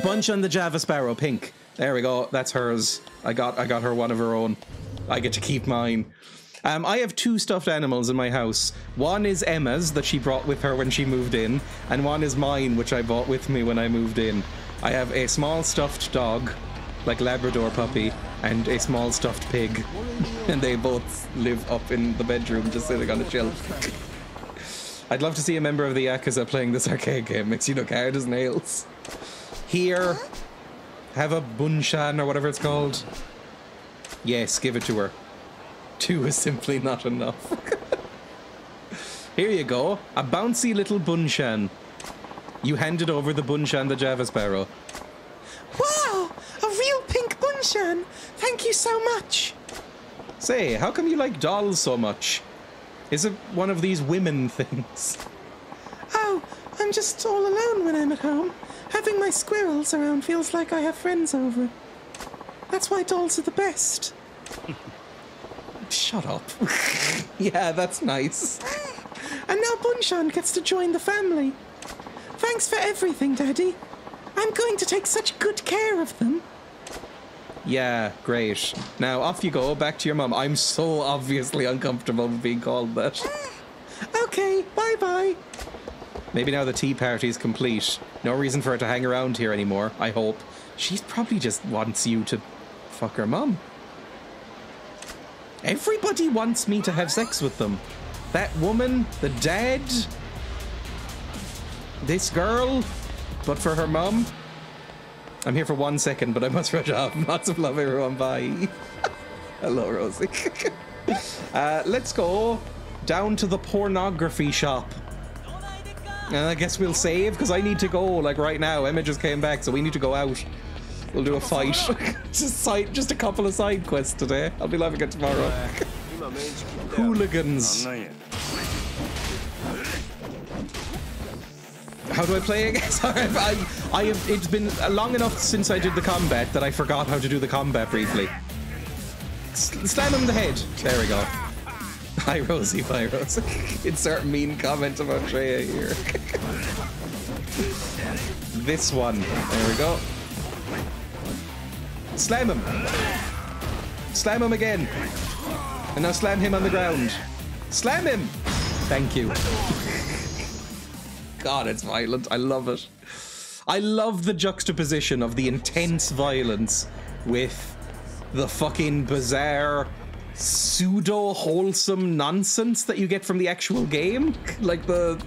Bunch on the Java Sparrow, pink. There we go. That's hers. I got her one of her own. I get to keep mine. I have 2 stuffed animals in my house. One is Emma's that she brought with her when she moved in, and one is mine, which I brought with me when I moved in. I have a small stuffed dog, like Labrador puppy, and a small stuffed pig. And they both live up in the bedroom, just sitting on a shelf. I'd love to see a member of the Yakuza playing this arcade game. Makes you look hard as nails. Here, have a bunshan or whatever it's called. Yes, give it to her. 2 is simply not enough. Here you go, a bouncy little bunshan. You handed over the bunshan, the Java Sparrow. Wow, a real pink bunshan. Thank you so much. Say, how come you like dolls so much? Is it one of these women things? Oh, I'm just all alone when I'm at home. Having my squirrels around feels like I have friends over. That's why dolls are the best. Shut up. Yeah, that's nice. And now Bunshan gets to join the family. Thanks for everything, Daddy. I'm going to take such good care of them. Yeah, great. Now off you go, back to your mum. I'm so obviously uncomfortable with being called that. Okay, bye-bye. Maybe now the tea party's complete. No reason for her to hang around here anymore, I hope. She probably just wants you to fuck her mum. Everybody wants me to have sex with them. That woman, the dad, this girl, but for her mum. I'm here for 1 second, but I must rush off. Lots of love, everyone. Bye. Hello, Rosie. Let's go down to the pornography shop. And I guess we'll save, because I need to go, like, right now. Emma just came back, so we need to go out. We'll do a fight. just a couple of side quests today. I'll be loving it tomorrow. Hooligans. How do I play again? Sorry, I have. It's been long enough since I did the combat that I forgot how to do the combat briefly. Slam him in the head. There we go. Hi, Rosie. Bye, Rosie. Insert mean comment about Dreya here. This one. There we go. Slam him. Slam him again. And now slam him on the ground. Slam him. Thank you. God, it's violent. I love it. I love the juxtaposition of the intense violence with the fucking bizarre pseudo-wholesome nonsense that you get from the actual game. Like the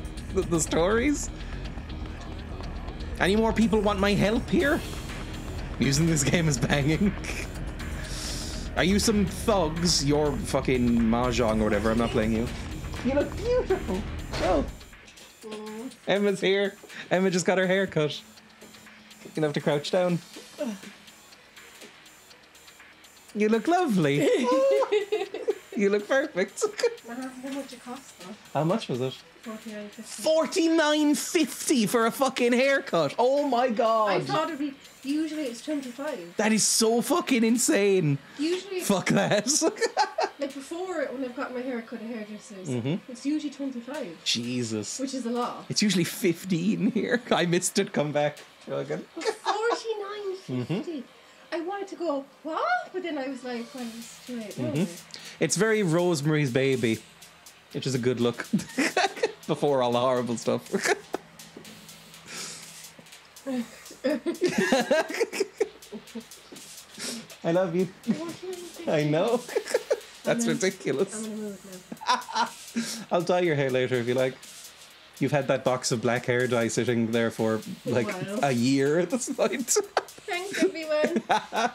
stories. Any more people want my help here? Using this game as banging. Are you some thugs? You're fucking mahjong or whatever. I'm not playing you. You look beautiful. Oh. Emma's here. Emma just got her hair cut. You're gonna have to crouch down. You look lovely. You look perfect. How much it cost though? How much was it? $49.50. $49.50 for a fucking haircut. Oh my god. I thought it'd be. Usually it's $25. That is so fucking insane. Usually. Fuck that. Like before, when I've got my hair cut at hairdressers, it's usually $25. Jesus. Which is a lot. It's usually 15 here. I missed it. Come back. $49.50. I wanted to go, what? But then I was like, well, it's too late. No. It's very Rosemary's Baby, which is a good look. Before all the horrible stuff. I love you. I know. That's ridiculous. I'm gonna move now. I'll dye your hair later if you like. You've had that box of black hair dye sitting there for like a year at this point. Thanks, everyone. Oh,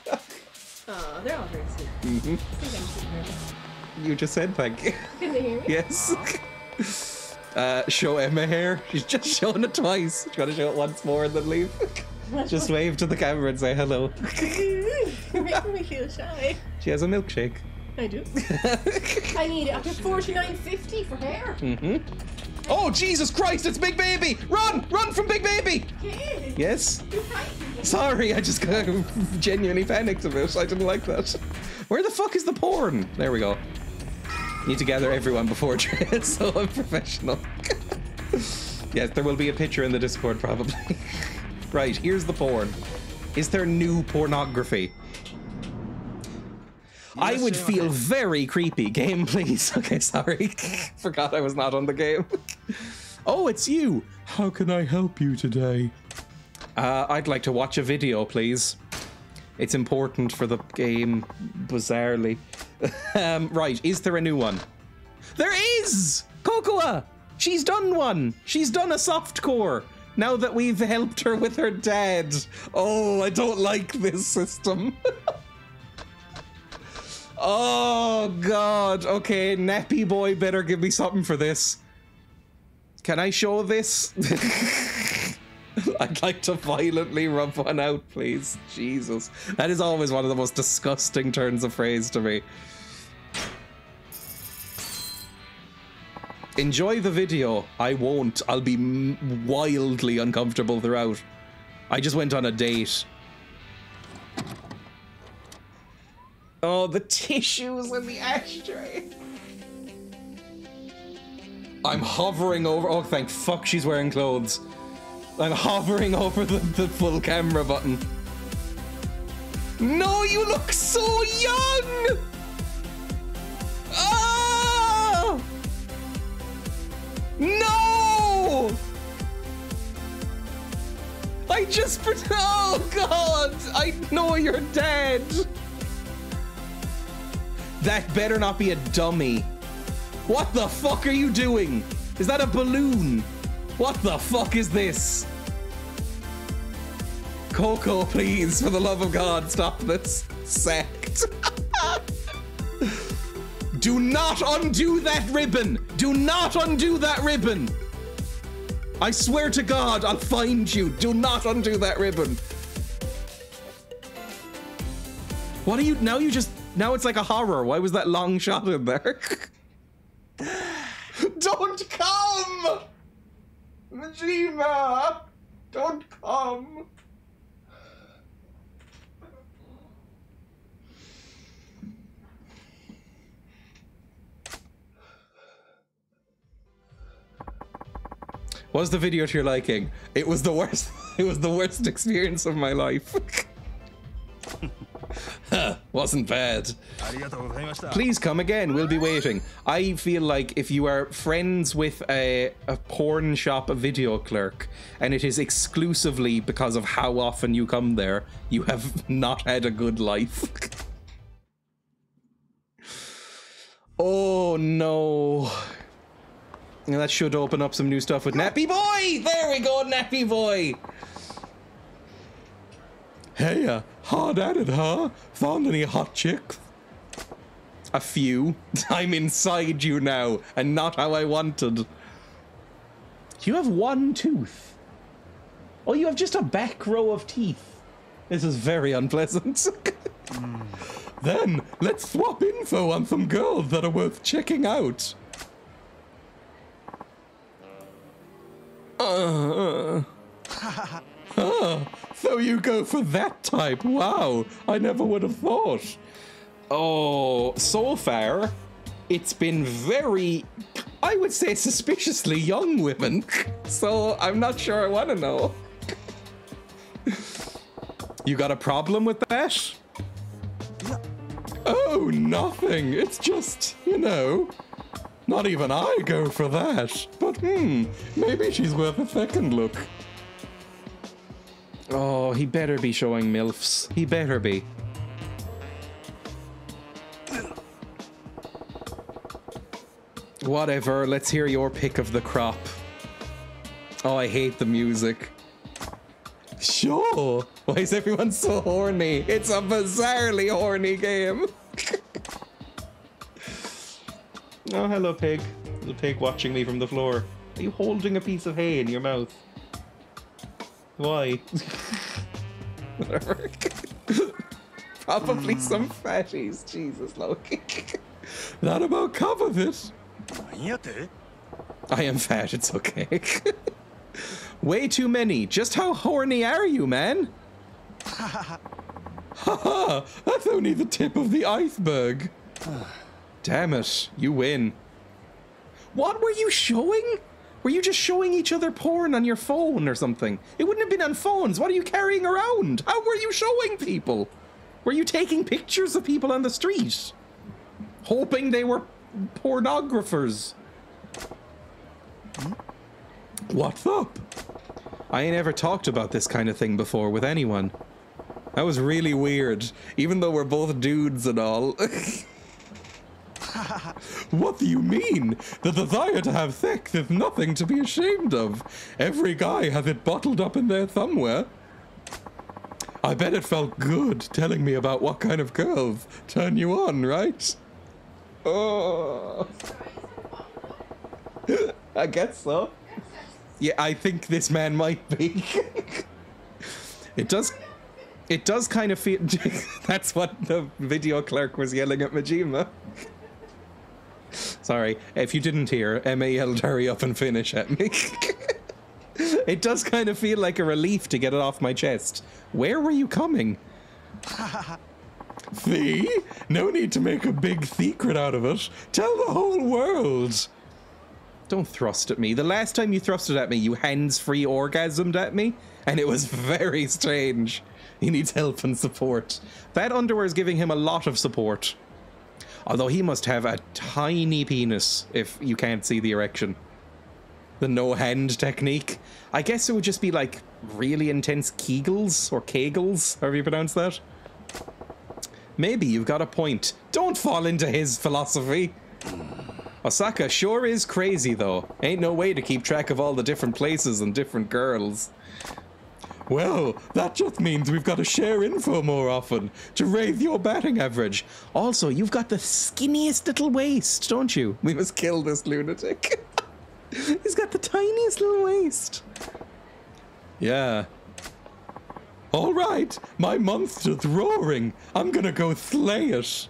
they're all very sweet. I think I'm sweet. You just said thank you. Can they hear me? Yes. Show Emma hair. She's just shown it twice. She's gotta show it once more and then leave. Just wave to the camera and say hello. You're making me feel shy. She has a milkshake. I do. I need it. I paid $49.50 for hair. Oh, Jesus Christ, it's Big Baby! Run! Run from Big Baby! Kid, Yes? you're frightened. Sorry, I just got genuinely panicked a bit. I didn't like that. Where the fuck is the porn? There we go. Need to gather everyone before Dreya, so I'm professional. Yes, there will be a picture in the Discord, probably. Right, here's the porn. Is there new pornography? I would feel very creepy. Game, please. Okay, sorry. Forgot I was not on the game. Oh, it's you. How can I help you today? I'd like to watch a video, please. It's important for the game, bizarrely. Right, is there a new one? There is! Cocoa! She's done one! She's done a softcore! Now that we've helped her with her dad. Oh, I don't like this system. Oh, God. Okay, Nappy Boy better give me something for this. Can I show this? I'd like to violently rub one out, please. Jesus. That is always one of the most disgusting turns of phrase to me. Enjoy the video. I won't. I'll be wildly uncomfortable throughout. I just went on a date. Oh, the tissues in the ashtray. I'm hovering over. Oh, thank fuck she's wearing clothes. I'm hovering over the full camera button. No, you look so young! Oh! No! I just... Oh, God! I know you're dead! That better not be a dummy. What the fuck are you doing? Is that a balloon? What the fuck is this? Coco, please, for the love of God, stop this sect. Do not undo that ribbon. Do not undo that ribbon. I swear to God, I'll find you. Do not undo that ribbon. What are you, now it's like a horror. Why was that long shot in there? Don't come! Majima! Don't come! Was the video to your liking? It was the worst. It was the worst experience of my life. Wasn't bad. Please come again. We'll be waiting. I feel like if you are friends with a porn shop video clerk and it is exclusively because of how often you come there, you have not had a good life. Oh no. That should open up some new stuff with Nappy Boy! There we go, Nappy Boy! Hey, hard at it, huh? Found any hot chicks? A few. I'm inside you now, and not how I wanted. You have one tooth. Oh, you have just a back row of teeth. This is very unpleasant. Then, let's swap info on some girls that are worth checking out. So you go for that type. Wow, I never would have thought. Oh, so far, it's been very, I would say, suspiciously young women. So I'm not sure I want to know. You got a problem with that? Oh, nothing. It's just, you know, not even I go for that. But maybe she's worth a second look. Oh, he better be showing MILFs. He better be. Whatever, let's hear your pick of the crop. Oh, I hate the music. Sure. Why is everyone so horny? It's a bizarrely horny game. Oh, hello, pig. The pig watching me from the floor. Are you holding a piece of hay in your mouth? Why? Whatever. Probably some fatties. Jesus, Loki. That about covers it. I am fat, it's okay. Way too many. Just how horny are you, man? Haha, that's only the tip of the iceberg. Damn it, you win. What were you showing? Were you just showing each other porn on your phone or something? It wouldn't have been on phones. What are you carrying around? How were you showing people? Were you taking pictures of people on the street? Hoping they were pornographers? What's up? I ain't ever talked about this kind of thing before with anyone. That was really weird, even though we're both dudes and all. What do you mean? The desire to have sex is nothing to be ashamed of. Every guy has it bottled up in there somewhere. I bet it felt good telling me about what kind of girls turn you on, right? Oh. I guess so. Yeah, I think this man might be. It does kind of feel... That's what the video clerk was yelling at Majima. Sorry, if you didn't hear, Emma yelled hurry up and finish at me. It does kind of feel like a relief to get it off my chest. Where were you coming? See? No need to make a big secret out of it. Tell the whole world. Don't thrust at me. The last time you thrusted at me, you hands-free orgasmed at me, and it was very strange. He needs help and support. That underwear is giving him a lot of support. Although he must have a tiny penis if you can't see the erection. The no-hand technique. I guess it would just be like really intense Kegels or Kegels, however you pronounce that. Maybe you've got a point. Don't fall into his philosophy. Osaka sure is crazy though. Ain't no way to keep track of all the different places and different girls. Well, that just means we've got to share info more often to raise your batting average. Also, you've got the skinniest little waist, don't you? We must kill this lunatic. He's got the tiniest little waist. Yeah. All right, my monster's roaring. I'm gonna go slay it.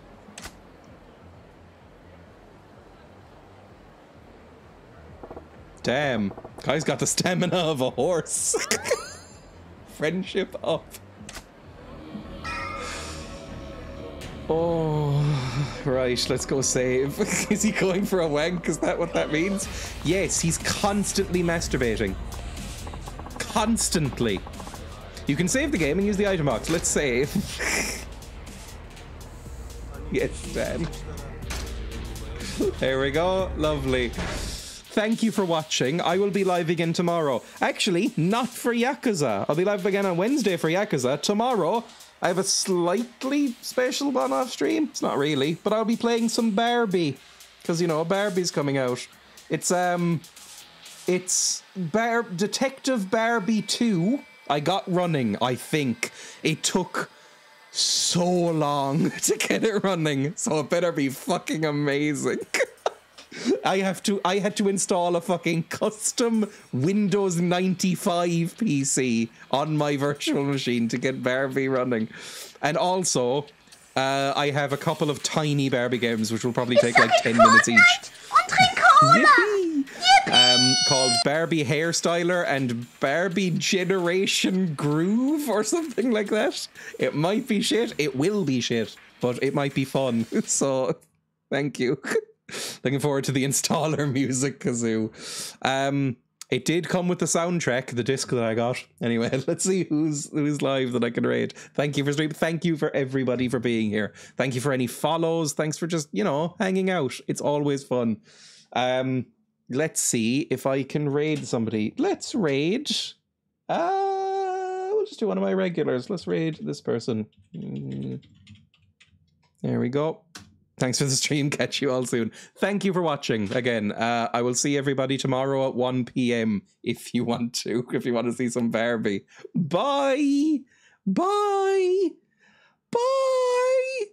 Damn, guy's got the stamina of a horse. Friendship up. Oh, right, let's go save. Is he going for a wank? Is that what that means? Yes, he's constantly masturbating. Constantly. You can save the game and use the item box. Let's save. Yes, Dan. There we go. Lovely. Thank you for watching. I will be live again tomorrow. Actually, not for Yakuza. I'll be live again on Wednesday for Yakuza. Tomorrow, I have a slightly special one-off stream. It's not really, but I'll be playing some Barbie. Because, you know, Barbie's coming out. It's Detective Barbie 2. I got running, I think. It took so long to get it running, so it better be fucking amazing. I had to install a fucking custom Windows 95 PC on my virtual machine to get Barbie running. And also, I have a couple of tiny Barbie games which will probably take like 10 minutes each. Called Barbie Hairstyler and Barbie Generation Groove or something like that. It might be shit, it will be shit, but it might be fun. So, thank you. Looking forward to the installer music kazoo. It did come with the soundtrack, the disc that I got. Anyway, let's see who's live that I can raid. Thank you for streaming. Thank you for everybody for being here. Thank you for any follows. Thanks for just, you know, hanging out. It's always fun. Let's see if I can raid somebody. Let's raid. We'll just do one of my regulars. Let's raid this person. There we go. Thanks for the stream. Catch you all soon. Thank you for watching again. I will see everybody tomorrow at 1 p.m. if you want to see some Barbie. Bye. Bye. Bye.